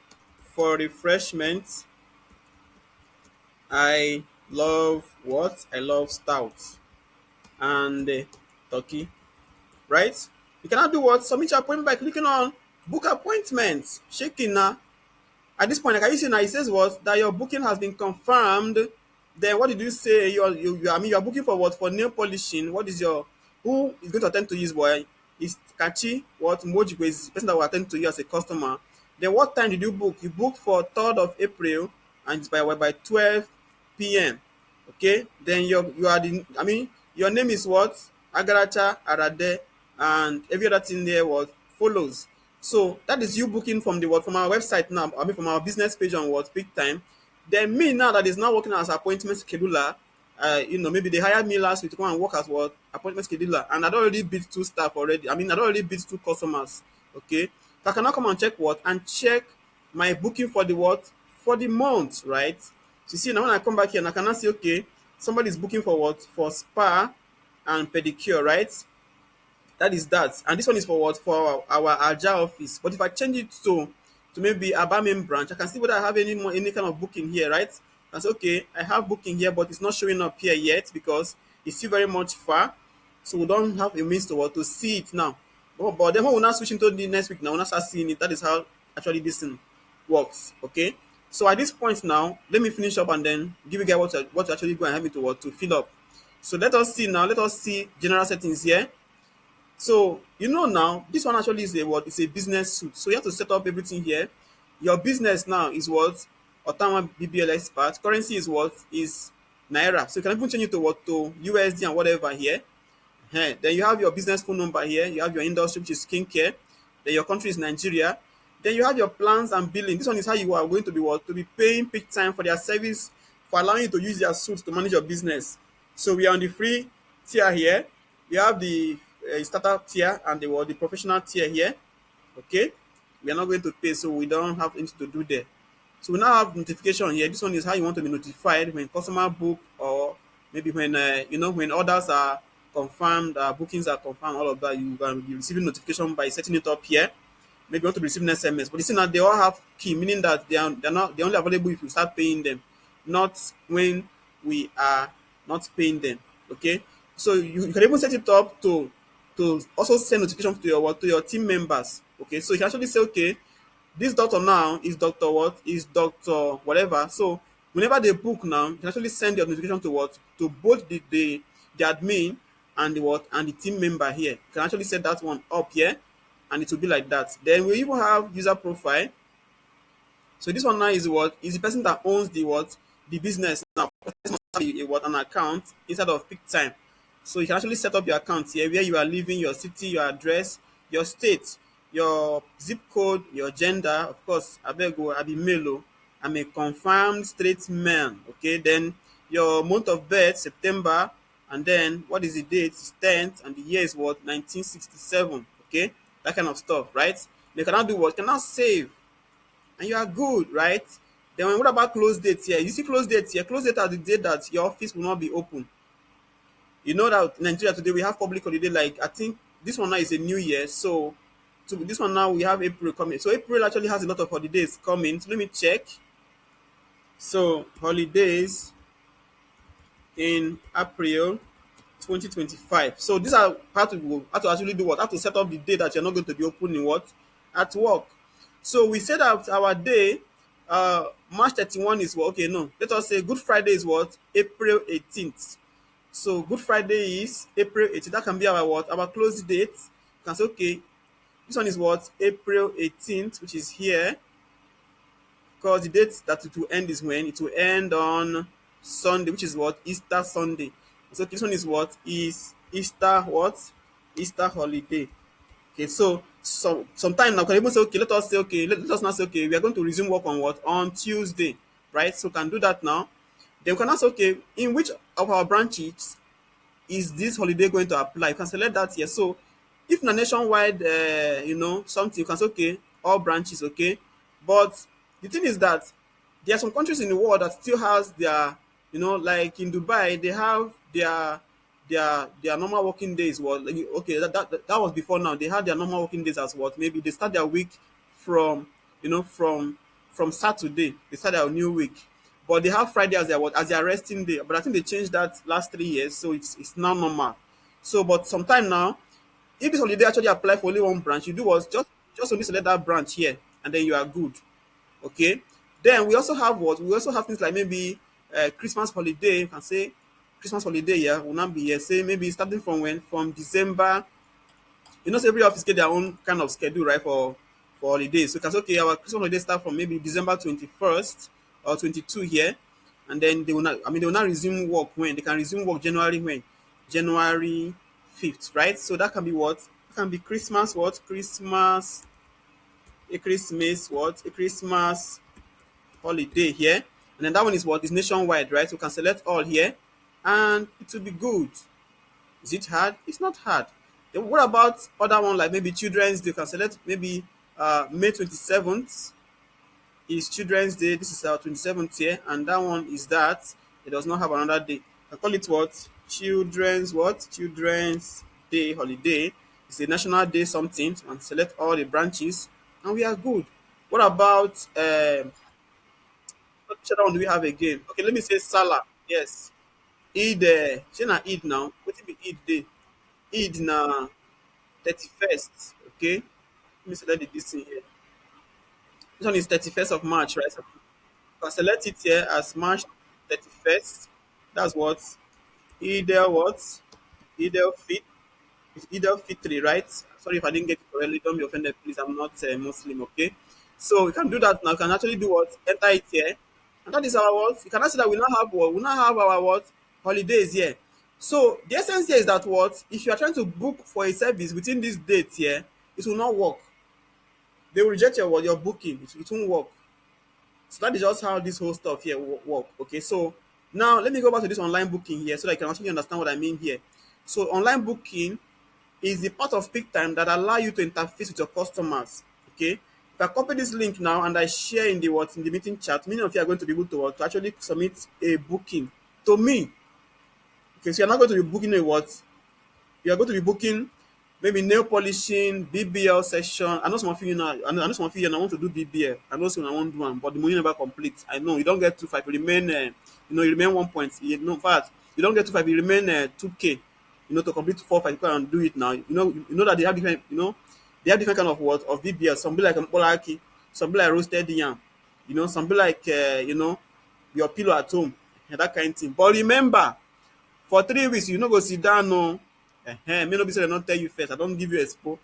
for refreshment, I love what? I love stout and turkey, right? You cannot do what? Submit your appointment by clicking on book appointment. Shaking now. At this point, like I see now, it says what? That your booking has been confirmed. Then what did you say? I mean, you are booking for what? For nail polishing. What is your, who is going to attend to you, boy? Is Kachi, what? Mojigwe is the person that will attend to you as a customer. Then what time did you book? You booked for 3rd of April and it's by 12 p.m. Okay? Then you are the, I mean, your name is what? Agaracha, Arade, and every other thing there what follows. So that is you booking from the what from our website now. I mean from our business page on what Picktime. Then me now that is now working as appointment scheduler. Maybe they hired me last week to come and work as what appointment scheduler, and I'd already beat 2 staff already. I mean, I'd already beat 2 customers. Okay, so I can now come and check what and check my booking for the what for the month, right? So you see now when I come back here, and I can now see okay, somebody is booking for what for spa and pedicure, right? That is that. And this one is for what? For our Aja office. But if I change it to maybe Aba main branch, I can see whether I have any kind of booking here, right? And say, okay, I have booking here, but it's not showing up here yet because it's still very much far. So we don't have a means to see it now. But then when we now switch into the next week now, we now start seeing it. That is how actually this thing works. Okay. So at this point now, let me finish up and then give you guys what to actually go and help me to fill up. So let us see now. Let us see general settings here. So now this one actually is a what? It's a business suit. So you have to set up everything here. Your business now is what? Otama BBL expert. Currency is what? Is Naira. So you can even change it to what? To USD and whatever here. Then you have your business phone number here. You have your industry, which is skincare. Then your country is Nigeria. Then you have your plans and billing. This one is how you are going to be what? To be paying peak time for their service, for allowing you to use their suits to manage your business. So we are on the free tier here. We have the starter tier and the professional tier here. Okay, we are not going to pay, so we don't have anything to do there. So we now have notification here. This one is how you want to be notified when customer book, or maybe when when orders are confirmed, bookings are confirmed, all of that. You can be receiving notification by setting it up here. Maybe you want to be receiving SMS, but you see now they all have key, meaning that they're only available if you start paying them, not when we are not paying them. Okay, so you can even set it up to to also send notification to your what, to your team members. Okay, so you can actually say, okay, this doctor now is doctor what, is doctor whatever. So whenever they book now, you can actually send your notification to what, to both the admin and the what, and the team member here. You can actually set that one up here, and it will be like that. Then we even have user profile. So this one now is what, is the person that owns the what, the business now. This must have a what, an account inside of Picktime. So you can actually set up your account here where you are living, your city, your address, your state, your zip code, your gender. Of course, abego, I be male. Oh. I'm a confirmed straight man. Okay, then your month of birth, September, and then what is the date? It's 10th, and the year is what, 1967. Okay, that kind of stuff, right? You can now do what? You can now save, and you are good, right? Then what about close dates here? You see close dates here. Close date are the date that your office will not be open. You know that in Nigeria today we have public holiday. Like I think this one now is a new year, so to this one now we have April coming. So April actually has a lot of holidays coming. So let me check. So holidays in April 2025. So these are how to actually do what? How to set up the day that you're not going to be open in what? At work. So we said that our day, March 31 is what? Okay, no. Let us say Good Friday is what? April 18th. So Good Friday is April 18th. That can be our what? Our close date. You can say, okay, this one is what? April 18th, which is here. Because the date that it will end is when? It will end on Sunday, which is what? Easter Sunday. So this one is what? Is Easter what? Easter holiday. Okay, so sometime now can even say, okay, let us say, okay, let us now say, okay, we are going to resume work on what? On Tuesday, right? So we can do that now. Then we can ask, okay, in which of our branches is this holiday going to apply? You can select that here. So if na nationwide, something, you can say, okay, all branches, okay. But the thing is that there are some countries in the world that still has their, like in Dubai, they have their normal working days. Was like, okay, that was before now. They had their normal working days as what? Maybe they start their week from, from Saturday. They start their new week. But they have Friday as their what, as their resting day. But I think they changed that last 3 years, so it's now normal. So, but sometime now, if this holiday actually apply for only one branch, you do was just only select that branch here, and then you are good. Okay. Then we also have what? We also have things like maybe Christmas holiday. You can say Christmas holiday here will not be here. Say maybe starting from when? From December. So every office get their own kind of schedule, right? For holidays. So you can say, okay, our Christmas holiday start from maybe December 21st or 22 here, and then they will not. I mean, they will not resume work when they can resume work January when January 5th, right? So that can be what? It can be Christmas what? Christmas what? A Christmas holiday here. And then that one is what? Is nationwide, right? So you can select all here and it will be good. Is it hard? It's not hard. Then what about other one like maybe Children's Day? You can select maybe May 27th is Children's Day. This is our 27th here, and that one is that. It does not have another day. I call it what? Children's what? Children's Day holiday. It's a national day something, and select all the branches, and we are good. What about what other one do we have again? Okay, let me say Salah. Yes. Eid shey na Eid now. Wetin be Eid day? Eid na 31st. Okay. Let me select the this thing here. This one is 31st of March, right? So you can select it here as March 31st. That's what? Eidel what? Eidel Fit. It's Eidel Fitri, right? Sorry if I didn't get it correctly. Don't be offended, please. I'm not Muslim, okay? So we can do that now. We can actually do what? Enter it here. And that is our what? You cannot say that we not have what? We not have our what? Holidays here. So the essence here is that what? If you are trying to book for a service within this date here, it will not work. They will reject your what? Your booking. It won't work. So that is just how this whole stuff here work. Okay, so now let me go back to this online booking here so that you can actually understand what I mean here. So online booking is the part of Picktime that allow you to interface with your customers. Okay, if I copy this link now and I share in the meeting chat, many of you are going to be able to actually submit a booking to me. Okay, so you're not going to be booking a what? You are going to be booking maybe nail polishing, BBL session. I know some of you now. I know some of you and I want to do BBL. I know some I want to do one, but the money never complete. I know you don't get 2.5. You remain, you remain 1 point. In fact, you don't get 2.5. You remain 2K. to complete 4 5, you can do it now. You know that they have different, they have different kind of what of VBL. Some be like Mkolaki, some be like roasted yam, some be like your pillow at home, and that kind of thing. But remember, for 3 weeks you no go sit down, no. May no be say dem no tell you first. I don give you expo.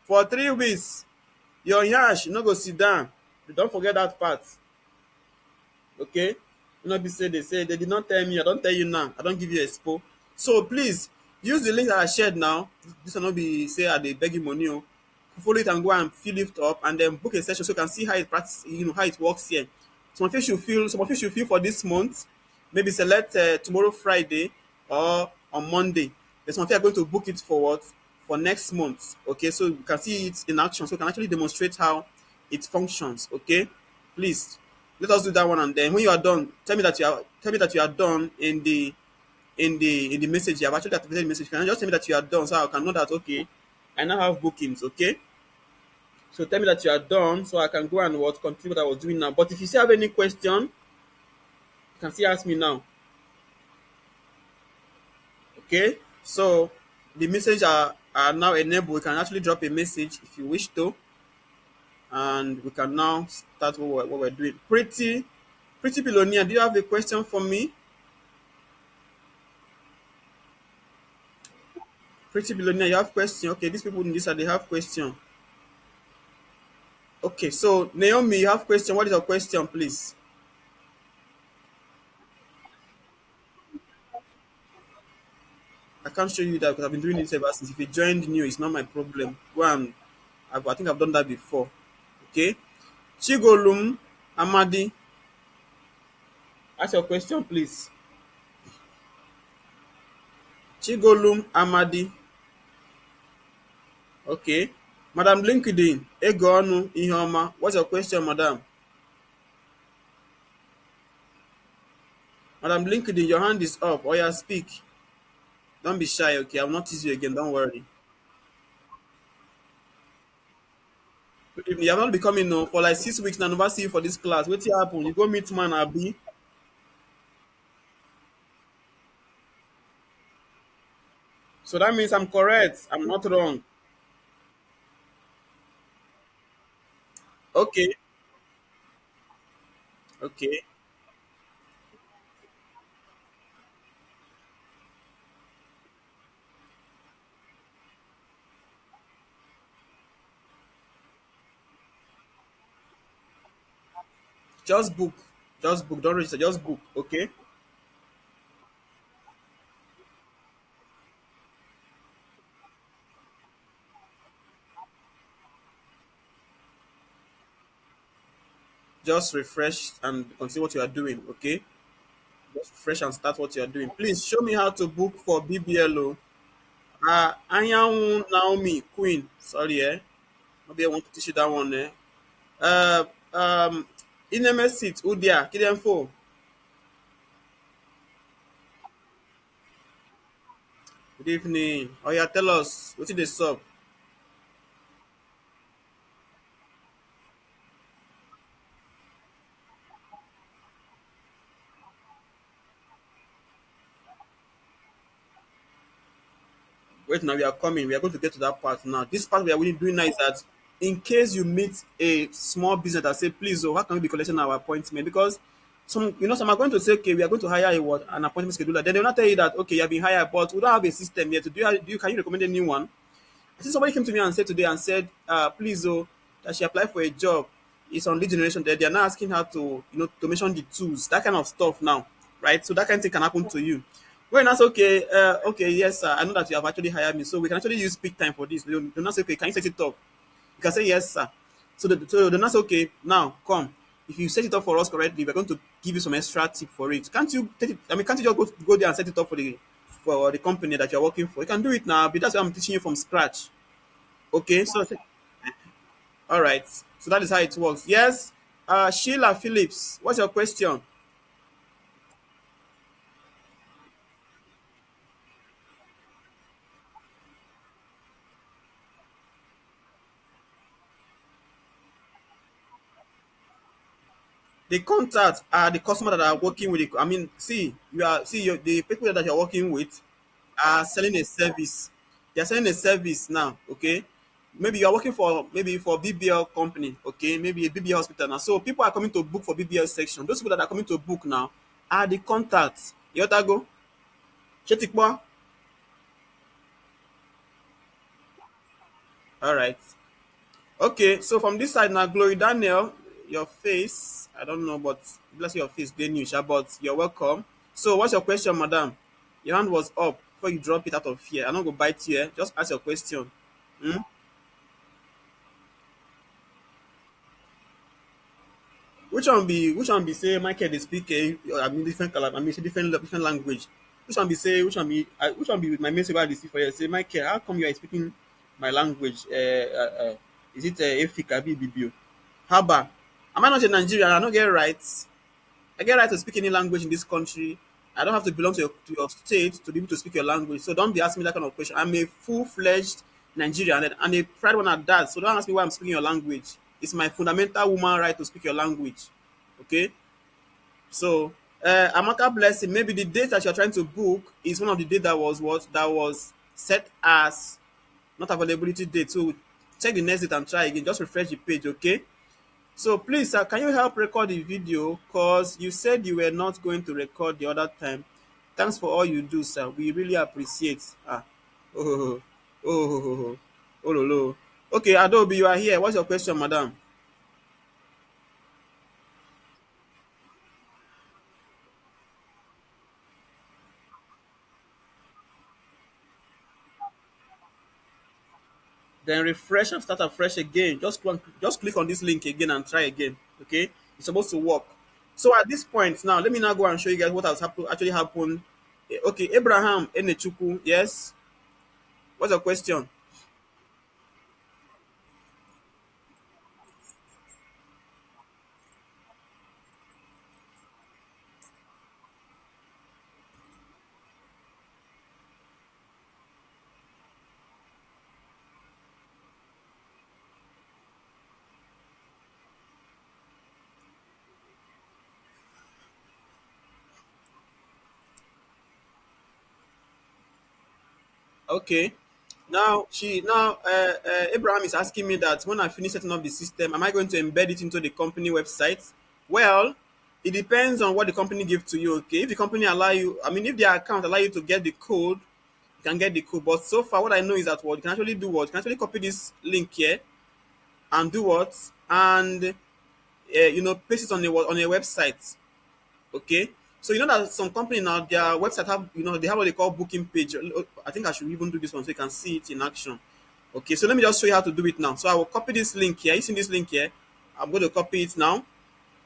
For 3 weeks, your yansh you no go sit down. You don forget that part. Okay, no be say they did not tell me. I don tell you now. I don give you expo. So please use the link that I shared now. This will not be say I dey beg you money o. Follow it and go and fill it up, and then book a session so you can see how it practice, how it works here. Some of you should feel for this month. Maybe select tomorrow Friday or on Monday. Then some of you are going to book it for what? For next month. Okay, so you can see it in action, so you can actually demonstrate how it functions. Okay, please let us do that one, and then when you are done, tell me that you are done in the message. You have actually activated the message. Can you just tell me that you are done so I can know that okay, I now have bookings. Okay, so tell me that you are done so I can go and what continue what I was doing now. But if you still have any question, you can still ask me now. Okay, so the message are now enabled. You can actually drop a message if you wish to, and we can now start what we're doing. Pretty Pilonia, do you have a question for me? Pretty Pilonia, you have question. Okay, these people in this side, they have question. Okay, so Naomi, you have question. What is your question, please? I can't show you that because I've been doing this ever since. If you joined new, it's not my problem. Go and I think I've done that before. Okay. Chigolum Amadi, ask your question, please. Chigolum Amadi. Okay. Madam LinkedIn, Ego Onu Iheoma. What's your question, madam? Madam LinkedIn, your hand is up. Or you speak. Don't be shy, okay? I'll not tease you again. Don't worry. Good evening. You have not been coming no, for like 6 weeks now. Never see you for this class. What happen? You go meet man, Abi. So that means I'm correct. I'm not wrong. Okay. Okay. Just book. Just book. Don't register. Just book. Okay. Just refresh and continue what you are doing. Okay. Just refresh and start what you are doing. Please show me how to book for BBLO. Anyanwu Naomi Queen. Sorry, maybe I want to teach you that one. Uh, um, Inemesit Udia Kidemfo. Good evening. Oh yeah, tell us what is the sub. Wait, now we are coming. We are going to get to that part now. This part we are really doing now is that in case you meet a small business that say, please, how can we be collecting our appointment? Because some are going to say, okay, we are going to hire an appointment scheduler. Then they will not tell you that, okay, you have been hired, but we don't have a system yet. Can you recommend a new one? I think somebody came to me and said, please, that she applied for a job. It's on lead generation. They are now asking her to, to mention the tools, that kind of stuff now, right? So that kind of thing can happen to you. When that's okay, okay, yes, sir. I know that you have actually hired me, so we can actually use peak time for this. They'll not say, okay, can you set it up? You can say yes, sir. So the nurse, okay, now come. If you set it up for us correctly, we're going to give you some extra tip for it. Can't you take it? I mean, can't you just go there and set it up for the company that you're working for? You can do it now, but that's why I'm teaching you from scratch. Okay, so all right. So that is how it works. Yes. Sheila Phillips, what's your question? The contacts are the customer that are working with. I mean, see, the people that you're working with are selling a service. They are selling a service now, okay? Maybe you are working for maybe for BBL company, okay? Maybe a BBL hospital now. So people are coming to book for BBL section. Those people that are coming to book now are the contacts. You go? Chetikwa. All right. Okay, so from this side now, Glory Daniel, your face, I don't know, but bless your face, they new, sha, but you're welcome. So, what's your question, madam? Your hand was up before you drop it out of fear. I'm not going to bite you, eh? Just ask your question. Hmm? Which one be say Michael they speak I mean different color, I mean say different language. Which one be with my message I dey see for you say Michael, how come you are speaking my language? Is it Efik abi Ibibio? Haba. Am I not a Nigerian? I don't get rights. I get right to speak any language in this country. I don't have to belong to your state to be able to speak your language. So don't be asking me that kind of question. I'm a full-fledged Nigerian and a proud one at that. So don't ask me why I'm speaking your language. It's my fundamental woman right to speak your language. Okay? So Amaka Blessing, maybe the date that you're trying to book is one of the date that was what? That was set as not availability date. So check the next date and try again. Just refresh the page, okay? So please, sir, can you help record the video? Cause you said you were not going to record the other time. Thanks for all you do, sir. We really appreciate. Oh, oh, oh, oh, oh, oh, oh. Okay, Adobe, you are here. What's your question, madam? Then refresh and start afresh again. Just click on this link again and try again. Okay, it's supposed to work. So at this point now, let me now go and show you guys what has actually happened. Okay, Abraham Enechuku, yes. What's your question? Okay. Now Abraham is asking me that when I finish setting up the system, am I going to embed it into the company website? Well, it depends on what the company gives to you. Okay, if the company allow you, I mean, if their account allow you to get the code, you can get the code. But so far, what I know is that what you can actually do, what you can actually copy this link here and do what, and paste it on a website. Okay, so you know that some company now their website have they have what they call booking page. I think I should even do this one so you can see it in action. Okay, so let me just show you how to do it now. So I will copy this link here. You see this link here? I'm going to copy it now.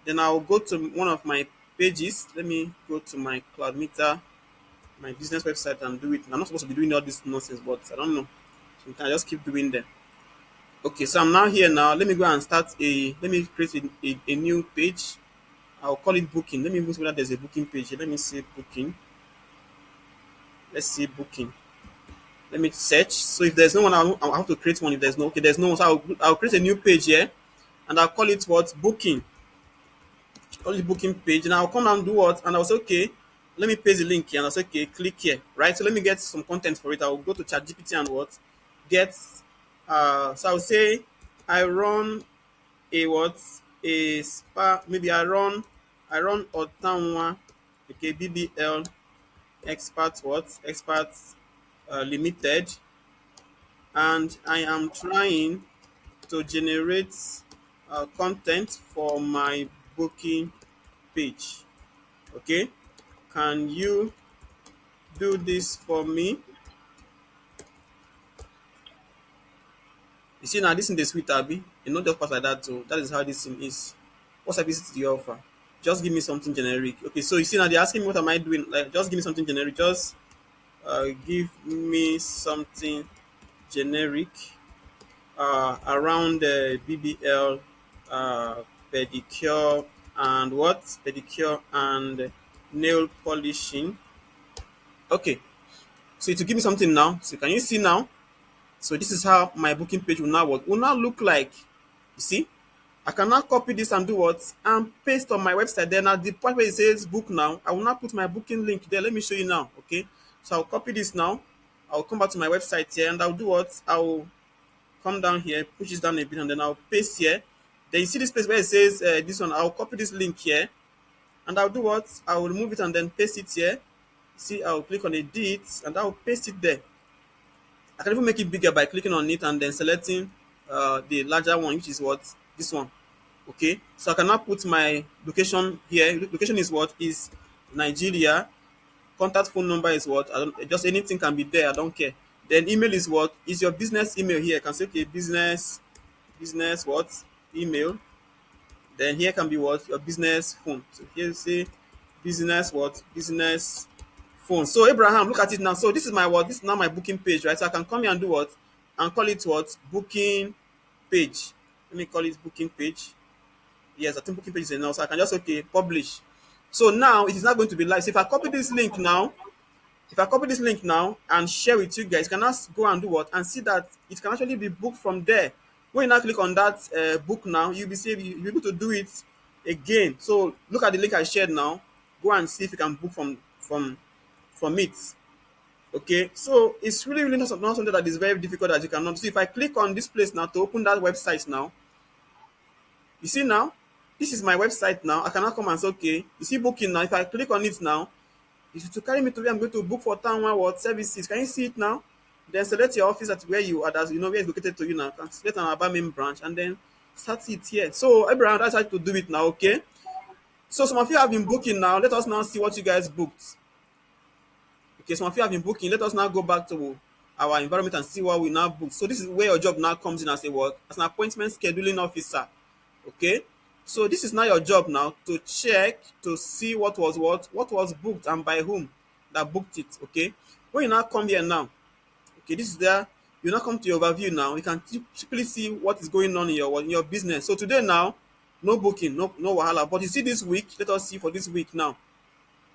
Then I will go to one of my pages. Let me go to my cloud meter, my business website, and do it. I'm not supposed to be doing all this nonsense, but I don't know. So you can just keep doing them. Okay, so I'm now here now. Let me go and let me create a new page. I'll call it booking. Let me see whether there's a booking page here. Let me see booking. Let's see booking. Let me search. So if there's no one, I'll have to create one. If there's no, okay, there's no one. So I'll create a new page here and I'll call it what? Booking. Call it booking page. And I'll come and do what? And I'll say, okay, let me paste the link here. And I'll say, okay, click here. Right? So let me get some content for it. I'll go to ChatGPT and what? Get, so I'll say, I run a what? A spa. Maybe I run Otanwa, okay, BBL expert what? Experts limited, and I am trying to generate content for my booking page. Okay, can you do this for me? You see now this in the sweet Abby, you not just pass like that. So that is how this thing is. What service do you offer? Just give me something generic. Okay, so you see now they're asking me what am I doing? Like just give me something generic. Just give me something generic around BBL pedicure and what? Pedicure and nail polishing. Okay, so to give me something now. So can you see now? So this is how my booking page will now work. Will now look like. You see? I can now copy this and do what? And paste on my website. Then at the point where it says book now, I will now put my booking link there. Let me show you now. Okay. So I'll copy this now. I'll come back to my website here and I'll do what? I'll come down here, push this down a bit, and then I'll paste here. Then you see this place where it says this one. I'll copy this link here and I'll do what? I'll remove it and then paste it here. See, I'll click on edit and I'll paste it there. I can even make it bigger by clicking on it and then selecting the larger one, which is what? This one. Okay, so I can now put my location here. Location is what? Is Nigeria. Contact phone number is what? I don't, just anything can be there. I don't care. Then email is what? Is your business email here? I can say okay, business what? Email. Then here can be what? Your business phone. So here say business what? Business phone. So Abraham, look at it now. So this is my what? This is now my booking page, right? So I can come here and do what? And call it what? Booking page. Let me call it booking page. Yes, I think booking page is enough. So I can just okay, publish. So now it is not going to be live. So if I copy this link now, and share with you guys, you can now go and do what? And see that it can actually be booked from there. When you now click on that book now, you'll be able to do it again. So look at the link I shared now. Go and see if you can book from it. Okay, so it's really not something that is very difficult that you cannot. So if I click on this place now to open that website now, you see now, this is my website now. I cannot come and say okay. You see booking now. If I click on it now, if you to carry me to where I'm going to book for town one what services. Can you see it now? Then select your office at where you are, that's you know where it's located to you now. Can select an Aba main branch and then start it here. So Abraham, that's how to do it now, okay? So some of you have been booking now. Let us now see what you guys booked. Okay, some of you have been booking. Let us now go back to our environment and see what we now booked. So this is where your job now comes in as a work as an appointment scheduling officer. Okay, so this is now your job now to check to see what was booked and by whom that booked it. Okay, when you now come here now, okay, this is there. You now come to your overview now. You can quickly see what is going on in your business. So today now, no booking, no wahala. But you see this week, let us see for this week now.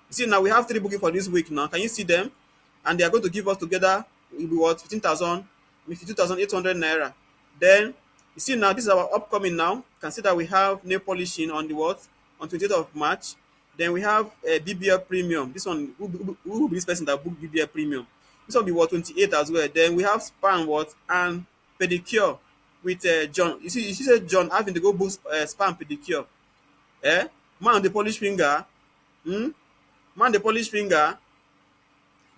You see now we have 3 booking for this week now. Can you see them? And they are going to give us together will be what 15,000, 52,800 naira. Then you see now this is our upcoming now. You can see that we have nail polishing on the what on 28th of March. Then we have BBL premium. This one who will be this person that booked BBL premium. This will be what 28 as well. Then we have spa and what and pedicure with John. You see John having to go book spa and pedicure. Eh? Man on the polish finger. Hmm? Man the polish finger.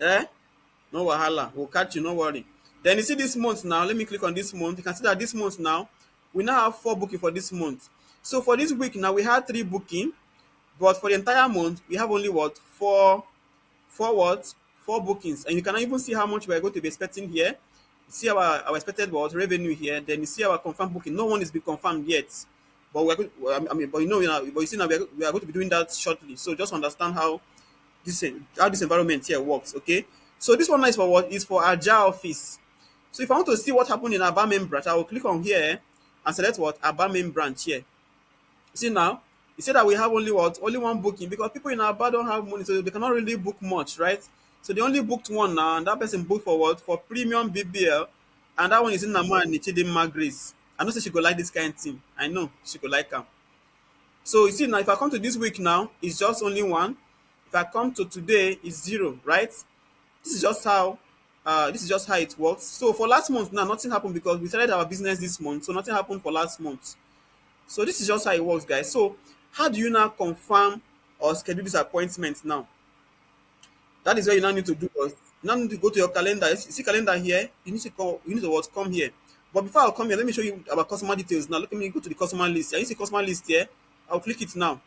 Eh? No wahala. We'll catch you, no worry. Then you see this month now. Let me click on this month. You can see that this month now, we now have 4 booking for this month. So for this week now, we had 3 booking, but for the entire month, we have only what 4 bookings. And you can even see how much we're going to be expecting here. You see our expected what revenue here. Then you see our confirmed booking. No one is been confirmed yet, but we're going. But but you see now we are going to be doing that shortly. So just understand how this environment here works. Okay, so this one now is for what? Is for Agile office. So if I want to see what happened in Aba main branch, I will click on here and select what Aba main branch here. See now, you see that we have only what only 1 booking because people in Aba don't have money, so they cannot really book much, right? So they only booked 1 now, and that person booked for what for premium BBL, and that one is in Nama and Chidinma Grace. I know say she go like this kind of thing. I know she go like am. So you see now, if I come to this week now, it's just only 1. If I come to today, it's 0, right? This is just how it works. So for last month now, nothing happened because we started our business this month, so nothing happened for last month. So this is just how it works, guys. So how do you now confirm or schedule this appointment now? That is where you now need to do. You now need to go to your calendar. You see calendar here. You need to what come here. But before I come here, let me show you our customer details now. Let me go to the customer list. Here. You see customer list here. I'll click it now.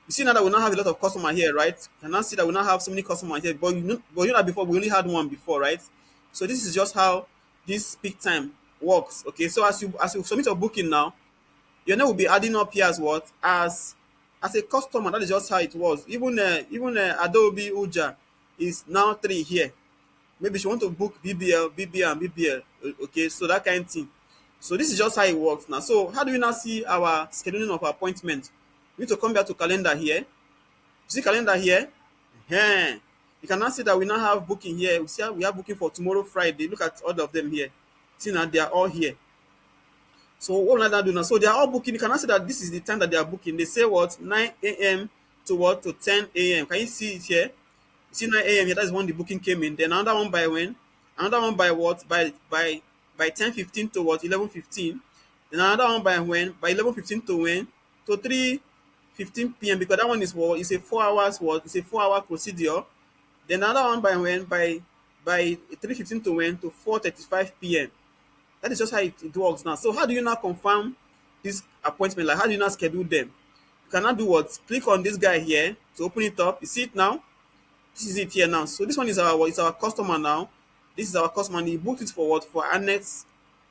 You see now that we now have a lot of customer here, right? You can now see that we now have so many customers here. But you know that before we only had 1 before, right? So this is just how this peak time works. Okay. So as you submit your booking now, your name will be adding up here as what as a customer. That is just how it was. Even Adobe Uja is now 3 here. Maybe she want to book BBL, and BBL. Okay, so that kind of thing. So this is just how it works now. So how do we now see our scheduling of appointment? We need to come back to calendar here. You see calendar here? Ehen. You can now see that we now have booking here. We see we have booking for tomorrow, Friday. Look at all of them here. See now they are all here. So what will I now do now? So they are all booking. You can now see that this is the time that they are booking. They say what 9 a.m. to what to 10 a.m. Can you see it here? You see 9 a.m. here, that's when the booking came in. Then another one by when? Another one by what? By 10:15 to what? 11:15. Then another one by when? By 11:15 to when? To 3:15 p.m. because that one is what? It's a 4 hours what? It's a 4 hour procedure. Then another one by when? By 3:15 to when? To 4:35 p.m. That is just how it works now. So how do you now confirm this appointment? Like how do you now schedule them? You cannot do what? Click on this guy here to open it up. You see it now? This is it here now. So this one is our customer now. This is our customer. And he booked it for what? For Annex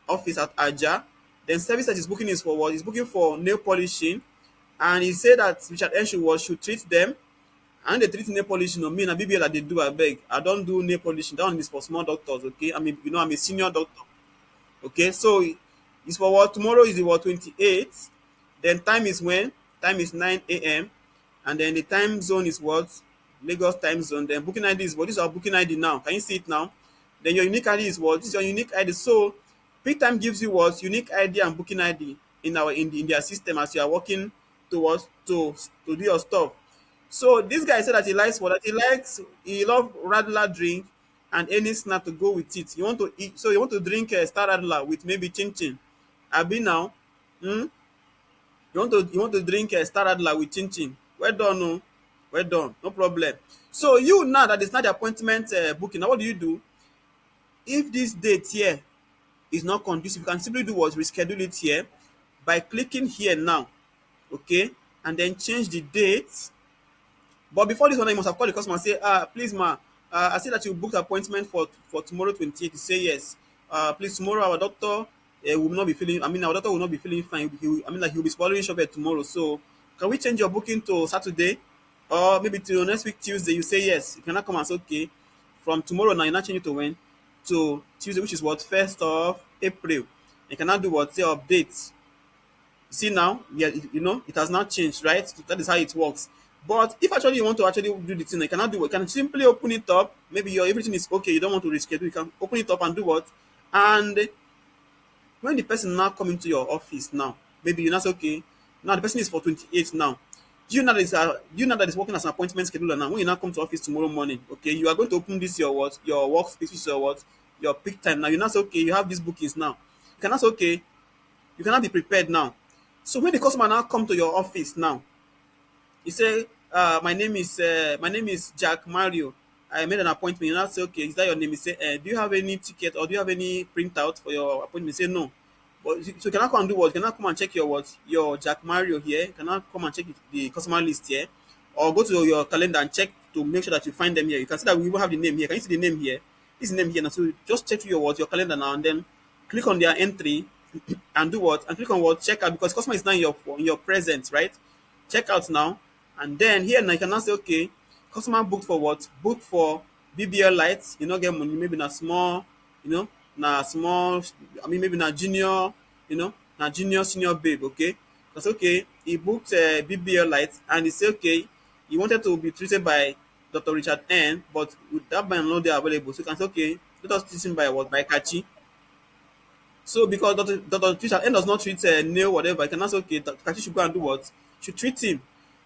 office at Aja. Then service that he's booking is for what? He's booking for nail polishing. And he said that Richard Enshu was should treat them. And they treat nail polishing on me and BBL that they do, I beg. I don't do nail polishing. That one is for small doctors, okay? I mean, I'm a senior doctor. Okay, so it's for what? Tomorrow is the what? 28th. Then time is when? Time is 9 a.m. And then the time zone is what? Lagos time zone. Then booking ID is what? This is our booking ID now. Can you see it now? Then your unique ID is what? This is your unique ID. So Peak Time gives you what? Unique ID and booking ID in in their system as you are working towards to do your stuff. So this guy said that he likes what? That he loves radler drink and any snack to go with it. You want to eat, so you want to drink a star radler with maybe chin chin. Abi now, hmm? You want to drink a star radler with chin chin. Well done, no, well done, no problem. So you now that is not the appointment booking. Now what do you do? If this date here is not conducive, you can simply do what? Reschedule it here by clicking here now, okay, and then change the date. But before this one, you must have called the customer and say, please, ma, I see that you booked appointment for tomorrow 28th. You say yes. Please, tomorrow our doctor will not be feeling, our doctor will not be feeling fine. Like he'll be swallowing sugar tomorrow. So, can we change your booking to Saturday? Or maybe to next week, Tuesday? You say yes. You cannot come and say, okay, from tomorrow now, you're not changing it to when? To Tuesday, which is what? 1st of April. You cannot do what? Say updates. See now, yeah, it has not changed, right? That is how it works. But if actually you want to actually do the thing, you cannot do what? You can simply open it up. Maybe your everything is okay. You don't want to reschedule. You can open it up and do what? And when the person now come into your office now, maybe you now say, okay, now the person is for 28 now. You know that is working as an appointment scheduler now. When you now come to office tomorrow morning, okay, you are going to open this your what? Your workspace, which is your what? Your peak time. Now you now say, okay, you have these bookings now. You cannot say, okay, you cannot be prepared now. So when the customer now come to your office now, he say, my name is Jack Mario. I made an appointment. You now say, okay, is that your name? He say, do you have any ticket or do you have any printout for your appointment? He say no. But so you cannot come and do what? You cannot come and check your what? Your Jack Mario here. You cannot come and check the customer list here. Or go to your calendar and check to make sure that you find them here. You can see that we even have the name here. Can you see the name here? This is the name here now. So just check your what? Your calendar now and then click on their entry and do what? And click on what? Check out because customer is now in your presence, right? Check out now. And then here now you can now say, okay, customer booked for what? Booked for BBL lights, you know, get money, maybe na small, na small, maybe na junior, na junior, senior babe, okay? That's okay. He booked BBL lights and he said, okay, he wanted to be treated by Dr. Richard N, but with that by no day available. So you can say, okay, let us treat him by what? By Kachi. So because Dr. Richard N does not treat nail whatever, you can ask okay, Kachi should go and do what? Should treat him.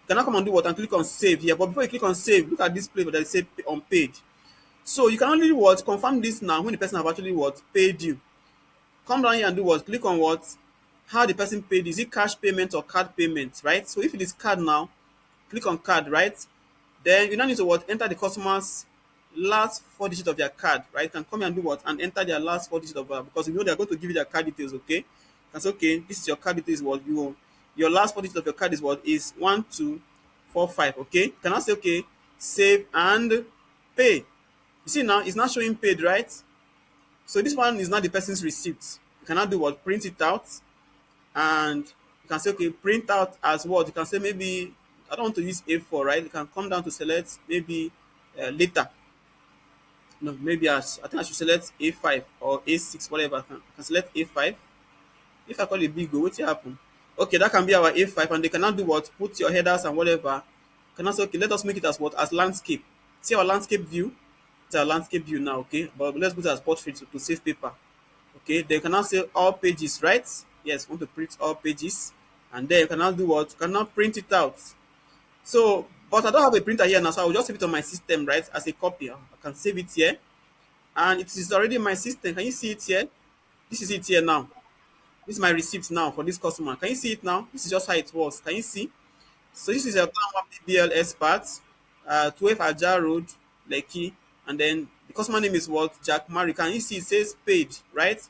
You cannot come and do what and click on save here. But before you click on save, look at this place that say on page. So you can only do what? Confirm this now when the person have actually what? Paid you. Come down here and do what? Click on what? How the person paid. Is it cash payment or card payment, right? So if it is card now, click on card, right? Then you now need to what? Enter the customer's last 4 digits of their card, right? You can come here and do what? And enter their last 4 digits of because you know they're going to give you their card details, okay? That's okay. This is your card details. What your last 4 digits of your card is what? Is 1245, okay? You can now say okay, save and pay. You see now it's not showing paid, right? So this one is not the person's receipt. You cannot do what? Print it out and you can say okay, print out as what? You can say maybe I don't want to use A4, right? You can come down to select maybe later. No, maybe I think I should select A5 or A6, whatever. I can select A5. If I call it big go, what will happen? Okay, that can be our A5, and they cannot do what? Put your headers and whatever. Cannot say, okay, let us make it as what? As landscape. See our landscape view? It's our landscape view now, okay? But let's put it as portrait to save paper. Okay, they cannot say all pages, right? Yes, want to print all pages. And then you cannot do what? You cannot print it out. So But I don't have a printer here now, so I will just save it on my system, right? As a copy. I can save it here. And it is already in my system. Can you see it here? This is it here now. This is my receipt now for this customer. Can you see it now? This is just how it was. Can you see? So this is a Town BBL expert, 12 Ajah Road, Lekki, and then the customer name is what? Jack Murray. Can you see it says paid, right?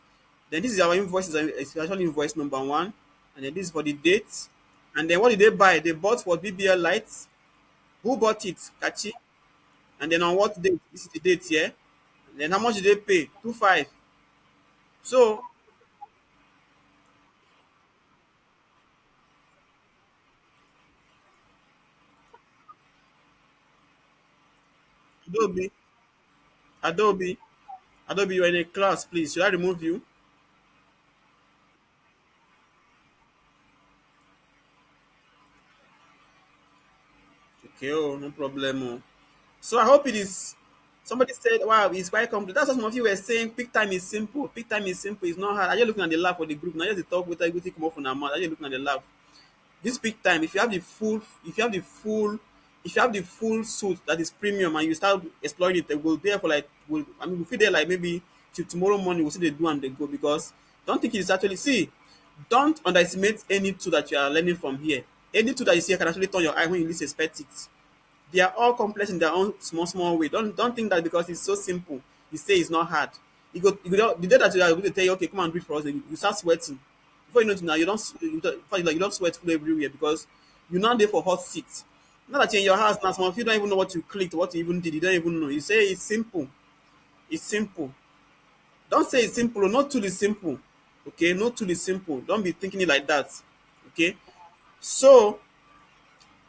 Then this is our invoice, it's actually invoice number one, and then this is for the date. And then what did they buy? They bought for BBL lights. Who bought it? Kachi. And then on what date? This is the date here. And then how much did they pay? 25. So Adobe, Adobe, Adobe, you're in a class, please. Should I remove you? Okay, oh, no problem. Oh. So I hope it is. Somebody said, "Wow, it's quite complex." That's what some of you were saying. Pick time is simple. Pick time is simple. It's not hard. Are you looking at the lab for the group? Now just the talk with I go take come off on our mouth. Are you looking at the lab? This peak time, if you have the full, if you have the full, if you have the full suit that is premium and you start exploring it, they will there for like, will I mean, we'll be there like maybe till tomorrow morning. We'll see they do and they go because don't think it is actually see. Don't underestimate any tool that you are learning from here. Any tool that you see here can actually turn your eye when you least expect it. They are all complex in their own small way. Don't think that because it's so simple, you say it's not hard. The day that you are going to tell you, okay, come and do it for us, you start sweating. Before you know it now, you don't sweat full everywhere because you're not there for hot seats. Not that you're in your house now, some of you don't even know what you clicked, what you even did, you don't even know. You say it's simple. It's simple. Don't say it's simple. No tool is simple. Okay, no tool is simple. Don't be thinking it like that. Okay. So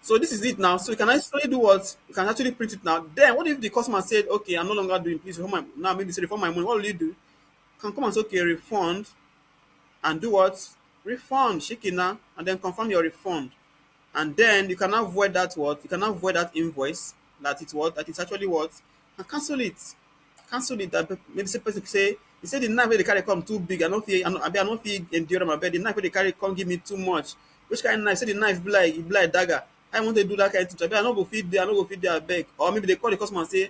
so this is it now. So you can actually do what? You can actually print it now. Then what if the customer said, okay, I'm no longer doing please refund my now maybe say refund my money. What will you do? You can come and say, okay, refund and do what? Refund, Shikina, and then confirm your refund. And then you can avoid that what? You can avoid that invoice that it's what? That it's actually what? And cancel it. Cancel it. That maybe say person say he say the knife wey dey carry come too big. I no fit endure am abeg. The knife wey dey carry come give me too much. Which kind knife? Say the knife be like dagger. I want to do that kind of thing. Abeg I no go fit there. I no go fit there abeg. Or maybe they call the customer and say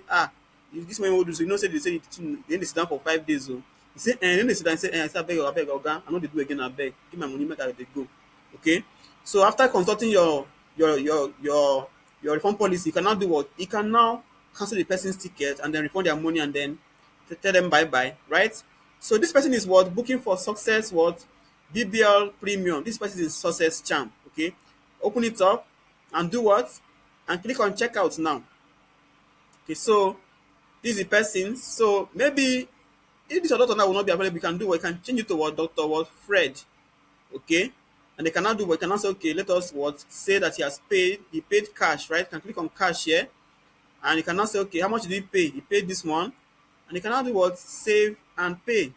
if this one wey we do so you know say they say they dey sit down for 5 days o. He say then dey sit down say I say abeg oga I no dey do again abeg. Give my money make I dey go. Okay. So after consulting your refund policy, you can now do what? You can now cancel the person's ticket and then refund their money and then tell them bye bye, right? So this person is what booking for success what BBL premium. This person is success charm. Okay, open it up and do what? And click on checkout now. Okay, so this is the person. So maybe if this your doctor now will not be available, you can do what? You can change it to what Doctor what Fred. Okay, and they cannot do what? You cannot say okay. Let us what say that he has paid. He paid cash, right? You can click on cash here and you cannot say okay how much did he pay? He paid this one and you cannot do what? Save and pay.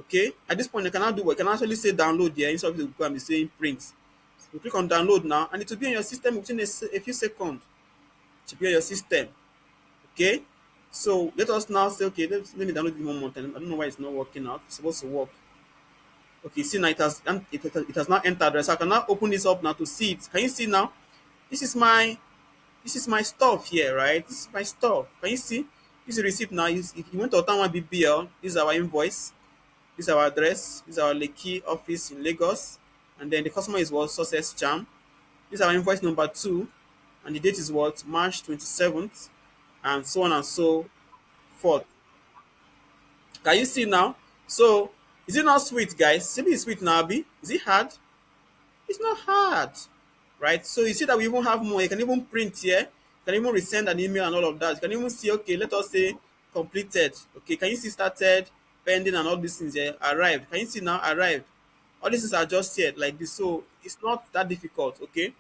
Okay, at this point you cannot do what? You can actually say download here instead of you go and be saying print. So you click on download now and it will be on your system within a few seconds. It will be on your system. Okay, so let us now say okay let me download it one more time. I don't know why it's not working out. It's supposed to work. Okay, see now it has now entered, right? So I can now open this up now to see it. Can you see now? This is my this is my stuff here, right? This is my stuff. Can you see? This is receipt now. If you went to Ottawa BBL, this is our invoice. This is our address. This is our Lekki office in Lagos. And then the customer is what? Success Charm. This is our invoice number 2. And the date is what? March 27th. And so on and so forth. Can you see now? So, is it not sweet, guys? Maybe it's sweet now, Abi. Is it hard? It's not hard, right? So you see that we even have more. You can even print here. You can even resend an email and all of that. You can even see, okay, let us say completed. Okay, can you see started, pending, and all these things here? Arrived. Can you see now? Arrived. All these things are just here like this. So it's not that difficult, okay?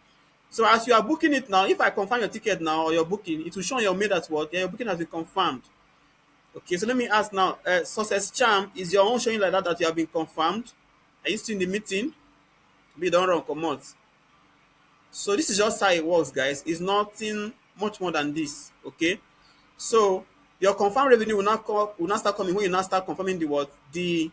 So as you are booking it now, if I confirm your ticket now or your booking, it will show on your mail that what? Yeah, your booking has been confirmed. Okay, so let me ask now, Success Charm, is your own showing like that you have been confirmed? Are you still in the meeting? Be don't run, come out. So this is just how it works, guys. It's nothing much more than this. Okay. So your confirmed revenue will not start coming when you now start confirming the what the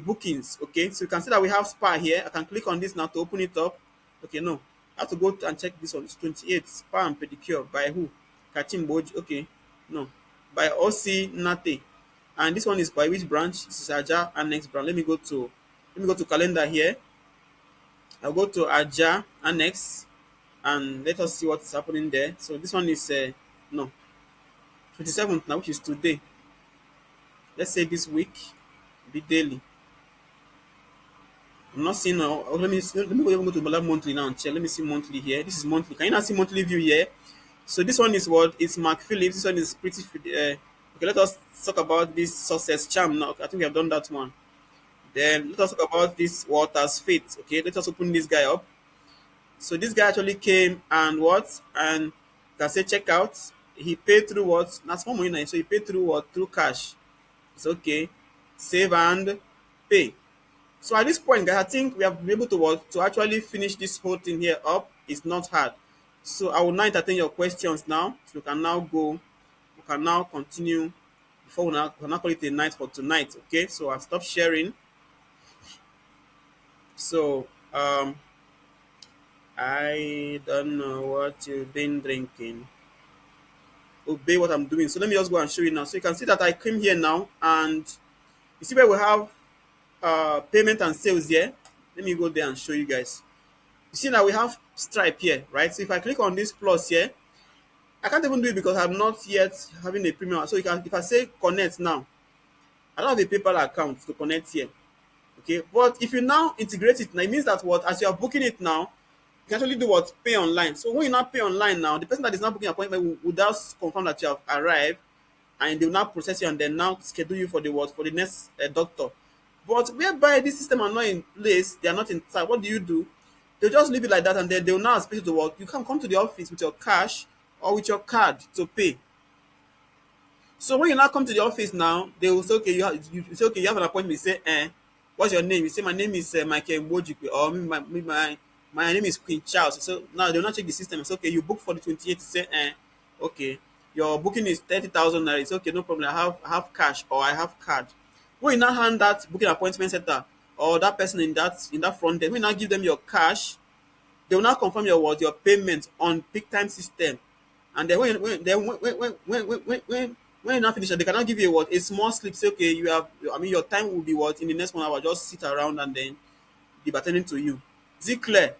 bookings. Okay. So you can see that we have SPA here. I can click on this now to open it up. Okay, no. I have to go and check this one. It's 28 spa and pedicure by who? Kachim Boji. Okay, no, by OC Nate. And this one is by which branch? This is Aja Annex branch. Let me go to calendar here. I'll go to Aja Annex and let us see what is happening there. So this one is no 27th now, which is today. Let's say this week be daily. I'm not seeing now. Let me go to Bala monthly now and check. Let me see monthly here. This is monthly. Can you not see monthly view here? So this one is what? It's Mark Phillips. This one is pretty. Okay, let us talk about this success charm now. Okay, I think we have done that one. Then let us talk about this Walter's fate. Okay, let us open this guy up. So this guy actually came and what? And can say checkout. He paid through what? That's more money now. So he paid through what? Through cash. It's okay. Save and pay. So at this point, guys, I think we have been able to what, to actually finish this whole thing here up. It's not hard. So I will now entertain your questions now. So we can now go. We can now continue before we now call it a night for tonight. Okay. So I'll stop sharing. So I don't know what you've been drinking. Obey what I'm doing. So let me just go and show you now. So you can see that I came here now, and you see where we have payment and sales here. Let me go there and show you guys. You see now we have Stripe here, right? So if I click on this plus here, I can't even do it because I'm not yet having a premium. So you can, if I say connect now, I don't have a PayPal account to connect here. Okay, but if you now integrate it, now it means that what, as you are booking it now, you can actually do what, pay online. So when you now pay online now, the person that is now booking appointment will just confirm that you have arrived, and they will now process you and then now schedule you for the what, for the next doctor. But whereby this system are not in place, they are not inside, what do? They'll just leave it like that, and then they'll now expect you to work. You can come to the office with your cash or with your card to pay. So when you now come to the office now, they will say, okay, you say, okay, you have an appointment. You say, what's your name? You say, my name is Michael Mbojikwe, or my name is Queen Charles. So now they'll not check the system. It's okay, you book for the 28th. You say, okay, your booking is 30,000 naira. It's okay, no problem. I have cash or I have card. When you now hand that booking appointment center or that person in that front desk, when you now give them your cash, they will now confirm your what, your payment on Picktime system. And then when you now finish, they cannot give you what, a small slip. Say, okay, you have. I mean, your time will be what, in the next 1 hour. Just sit around and then be attending to you. Is it clear?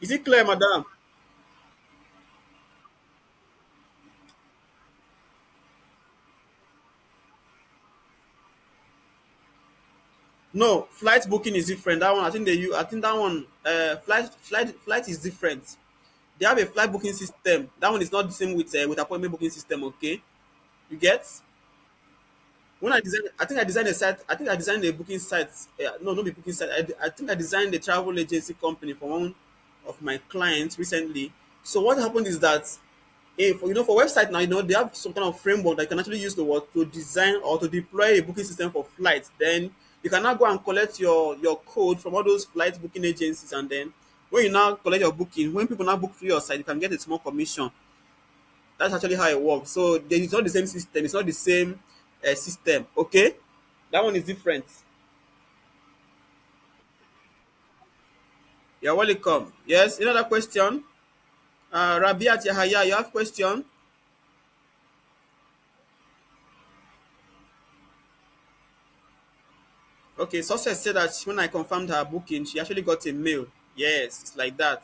Is it clear, madam? No, flight booking is different. That one, I think they use. I think that one, flight is different. They have a flight booking system. That one is not the same with appointment booking system. Okay, you get. When I designed, I think I designed a site. I think I designed a booking site. No, not a booking site. I think I designed a travel agency company for one of my clients recently. So what happened is that, if for website now, they have some kind of framework that you can actually use the word to design or to deploy a booking system for flights. Then you can now go and collect your code from all those flight booking agencies, and then when you now collect your booking, when people now book through your site, you can get a small commission. That's actually how it works. So it's not the same system. It's not the same system. Okay, that one is different. You're welcome. Yes, another question. Rabiat Yahaya, you have question? Okay, success said that when I confirmed her booking, she actually got a mail. Yes, it's like that.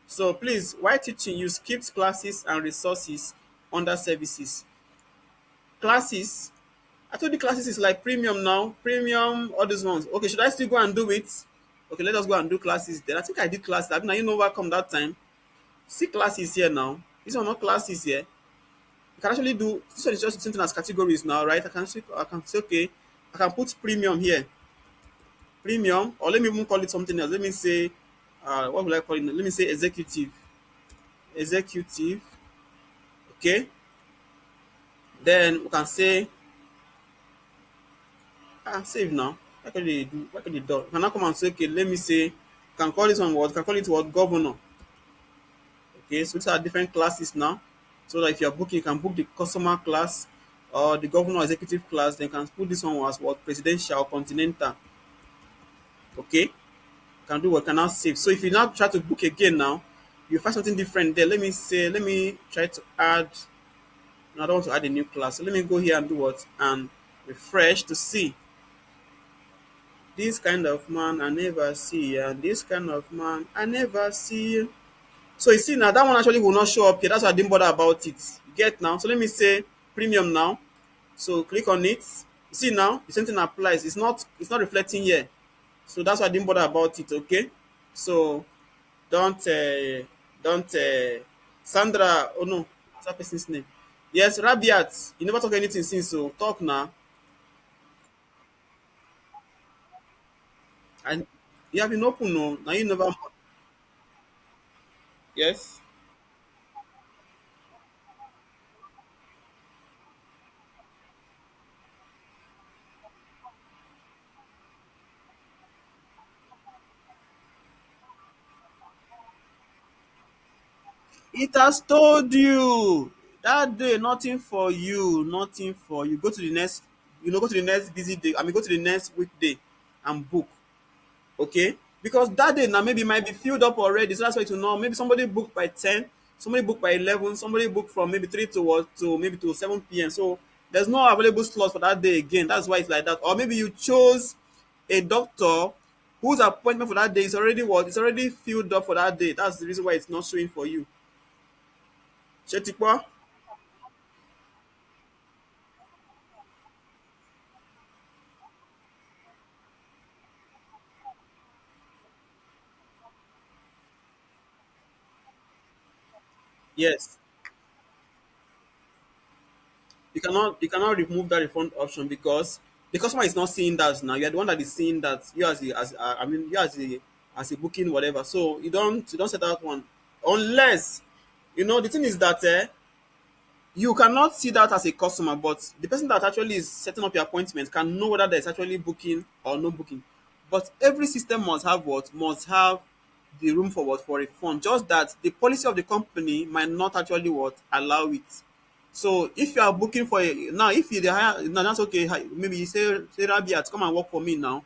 So please, while teaching, you skipped classes and resources under services. Classes, I told you classes is like premium now. Premium, all these ones. Okay, should I still go and do it? Okay, let us go and do classes then. I think I did classes. I mean, I didn't overcome that time. See classes here now. These are not classes here. You can actually do, this one is just something as categories now, right? I can say, okay, I can put premium here. Premium, or let me even call it something else. Let me say, what will I call it? Let me say executive. Executive. Okay. Then we can say, save now. Why can they do? You can now come and say, okay, let me say, you can call this one what? You can call it what? Governor. Okay, so these are different classes now. So that if you're booking, you can book the customer class or the governor executive class. Then you can put this one as what? Presidential, continental. Okay. can do what, can now save. So if you now try to book again now, you find something different there. Let me say, let me try to add. No, I don't want to add a new class. So let me go here and do what, and refresh to see this kind of man I never see, and this kind of man I never see. So you see now that one actually will not show up here. That's why I didn't bother about it. You get now. So let me say premium now. So click on it. You see now the same thing applies. It's not reflecting here. So that's why I didn't bother about it. Okay. So don't Sandra. Oh no, what's that person's name? Yes, Rabiat. You never talk anything since. So talk now. And you have been open. No, now you never. Yes. It has told you that day nothing for you, nothing for you. Go to the next, go to the next busy day. I mean, go to the next weekday and book. Okay, because that day now maybe might be filled up already. So that's why to know maybe somebody booked by 10, somebody booked by 11, somebody booked from maybe 3 to what to maybe to 7 p.m. So there's no available slots for that day again. That's why it's like that. Or maybe you chose a doctor whose appointment for that day is already what, it's already filled up for that day. That's the reason why it's not showing for you. Shetikwa? Yes. You cannot remove that refund option because the customer is not seeing that now. You are the one that is seeing that, you I mean, you as a booking whatever. So you don't set that one unless, the thing is that you cannot see that as a customer, but the person that actually is setting up your appointment can know whether there's actually booking or no booking. But every system must have what? Must have the room for what? For refund. Just that the policy of the company might not actually what? Allow it. So if you are booking for a now, if you dey hire now, that's okay. Maybe you say Rabiat, come and work for me now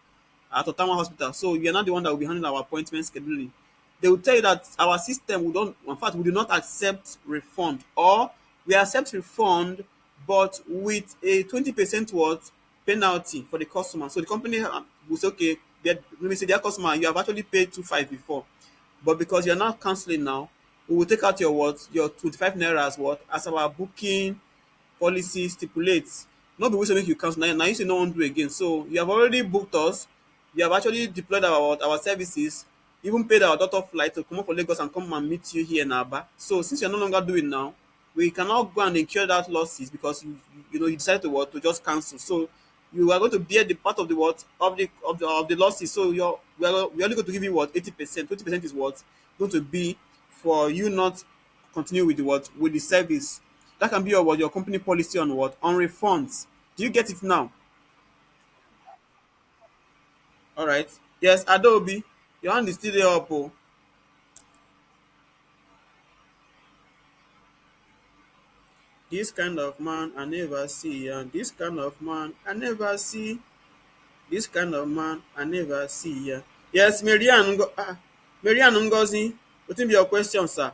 at Ottawa Hospital. So you're not the one that will be handling our appointment scheduling. They will tell you that our system, we don't, in fact, we do not accept refund, or we accept refund but with a 20% what penalty for the customer. So the company will say, okay, let me say their customer, you have actually paid 2.5 before, but because you're not cancelling now, we will take out your what, your 25 naira as what, as our booking policy stipulates. No be we say make you cancel, na you say no wan do again. So you have already booked us, you have actually deployed our services, even paid our doctor flight to comot for Lagos and come and meet you here in Aba. So since you are no longer doing now, we cannot go and incur that losses because you decide to what, to just cancel. So you are going to bear the part of the what, of the losses. So we're only going to give you what, 80%. 20% is what going to be for you not continue with the what, with the service. That can be your what, your company policy on what, on refunds. Do you get it now? All right. Yes, Adobe, your hand is still there up. Oh. This kind of man I never see, and this kind of man I never see. This kind of man I never see. Yeah. Yes, Marian Ngozi, wetin be your question, sir?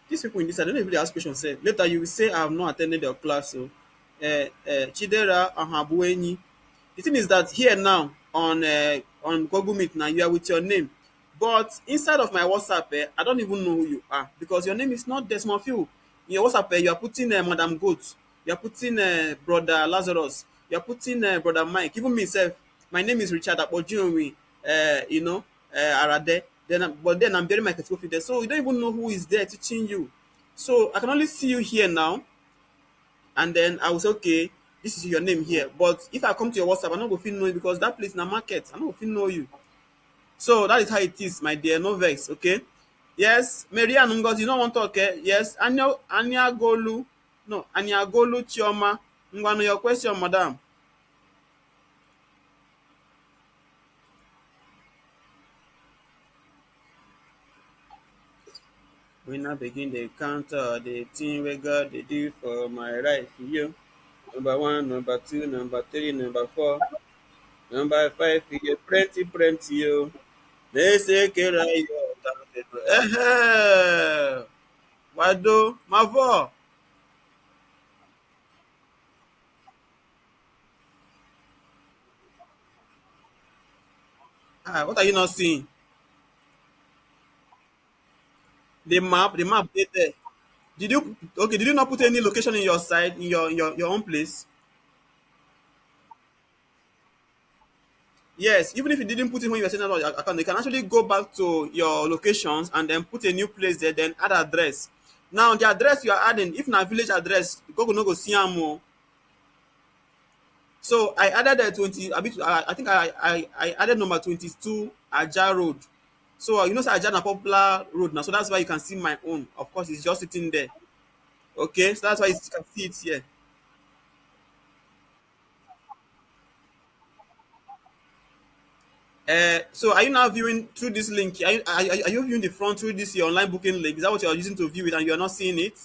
These people in this, I don't know if they ask question sef. Later you will say I have not attended your class. So Chidera Ahabuenyi. The thing is that here now on Google Meet now, you are with your name, but inside of my WhatsApp, I don't even know who you are because your name is not Desmond Field. In your WhatsApp, you are putting Madam Goat, you are putting Brother Lazarus, you are putting Brother Mike. Even me sef, my name is Richard Apojuonwi, Arade. But then I'm bearing my certificate there, so you don't even know who is there teaching you. So I can only see you here now, and then I will say, okay, this is your name here. But if I come to your WhatsApp, I no go fit know you because that place na market. I no go fit know you. So that is how it is, my dear. No vex, okay? Yes, Marian Ngozi, you no wan talk, eh? Yes, Anyagolu, no, Anyagolu Chioma. Ngwanu, your question, madam. We now begin the count the thing wey God dey do for my life. You. Number one, number two, number three, number four, number five. Iye plenty, plenty. Yo. They say kera yo. Eh, Wado, Mavo. Ah, what are you not seeing? The map dey there. Did you okay? Did you not put any location in your side in your own place? Yes, even if you didn't put it when you were setting up your account, you can actually go back to your locations and then put a new place there, then add address. Now the address you are adding, if na village address, Google no go see am o. So I added the 20. I think I added number 22 Aja Road. So you know say Aja na popular road now, so that's why you can see my own. Of course, it's just sitting there. Okay, so that's why you can see it here. So are you now viewing through this link? Are you viewing the front through this your online booking link? Is that what you are using to view it and you are not seeing it?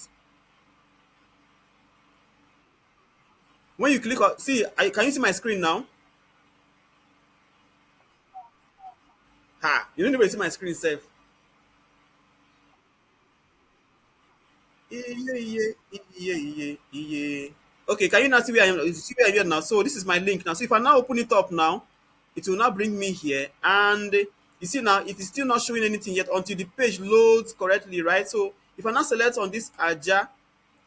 When you click on, see, can you see my screen now? Ha! You don't even see my screen safe. Iye, iye, iye, iye. Okay, can you now see where I am? You see where I am now? So this is my link now. So if I now open it up now, it will now bring me here. And you see now, it is still not showing anything yet until the page loads correctly, right? So if I now select on this Aja,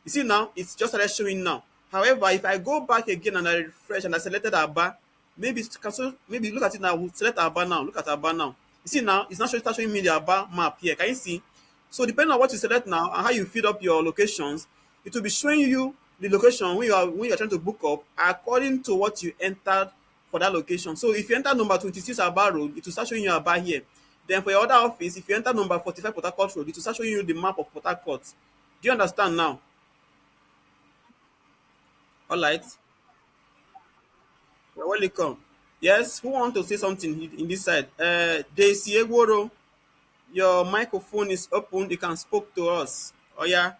you see now, it's just started showing now. However, if I go back again and I refresh and I selected Aba, maybe it's cancel, maybe look at it now. We'll select Aba now. Look at Aba now. You see now, it's not showing, start showing me the Aba map here. Can you see? So depending on what you select now and how you feed up your locations, it will be showing you the location when you are trying to book up according to what you entered for that location. So if you enter number 26 Aba Road, it will start showing you Aba here. Then for your other office, if you enter number 45 Port Harcourt Road, it will start showing you the map of Port Harcourt. Do you understand now? All right. You're welcome. Yes, who want to say something in this side? Daisy Egworo, your microphone is open. You can speak to us. Oh yeah.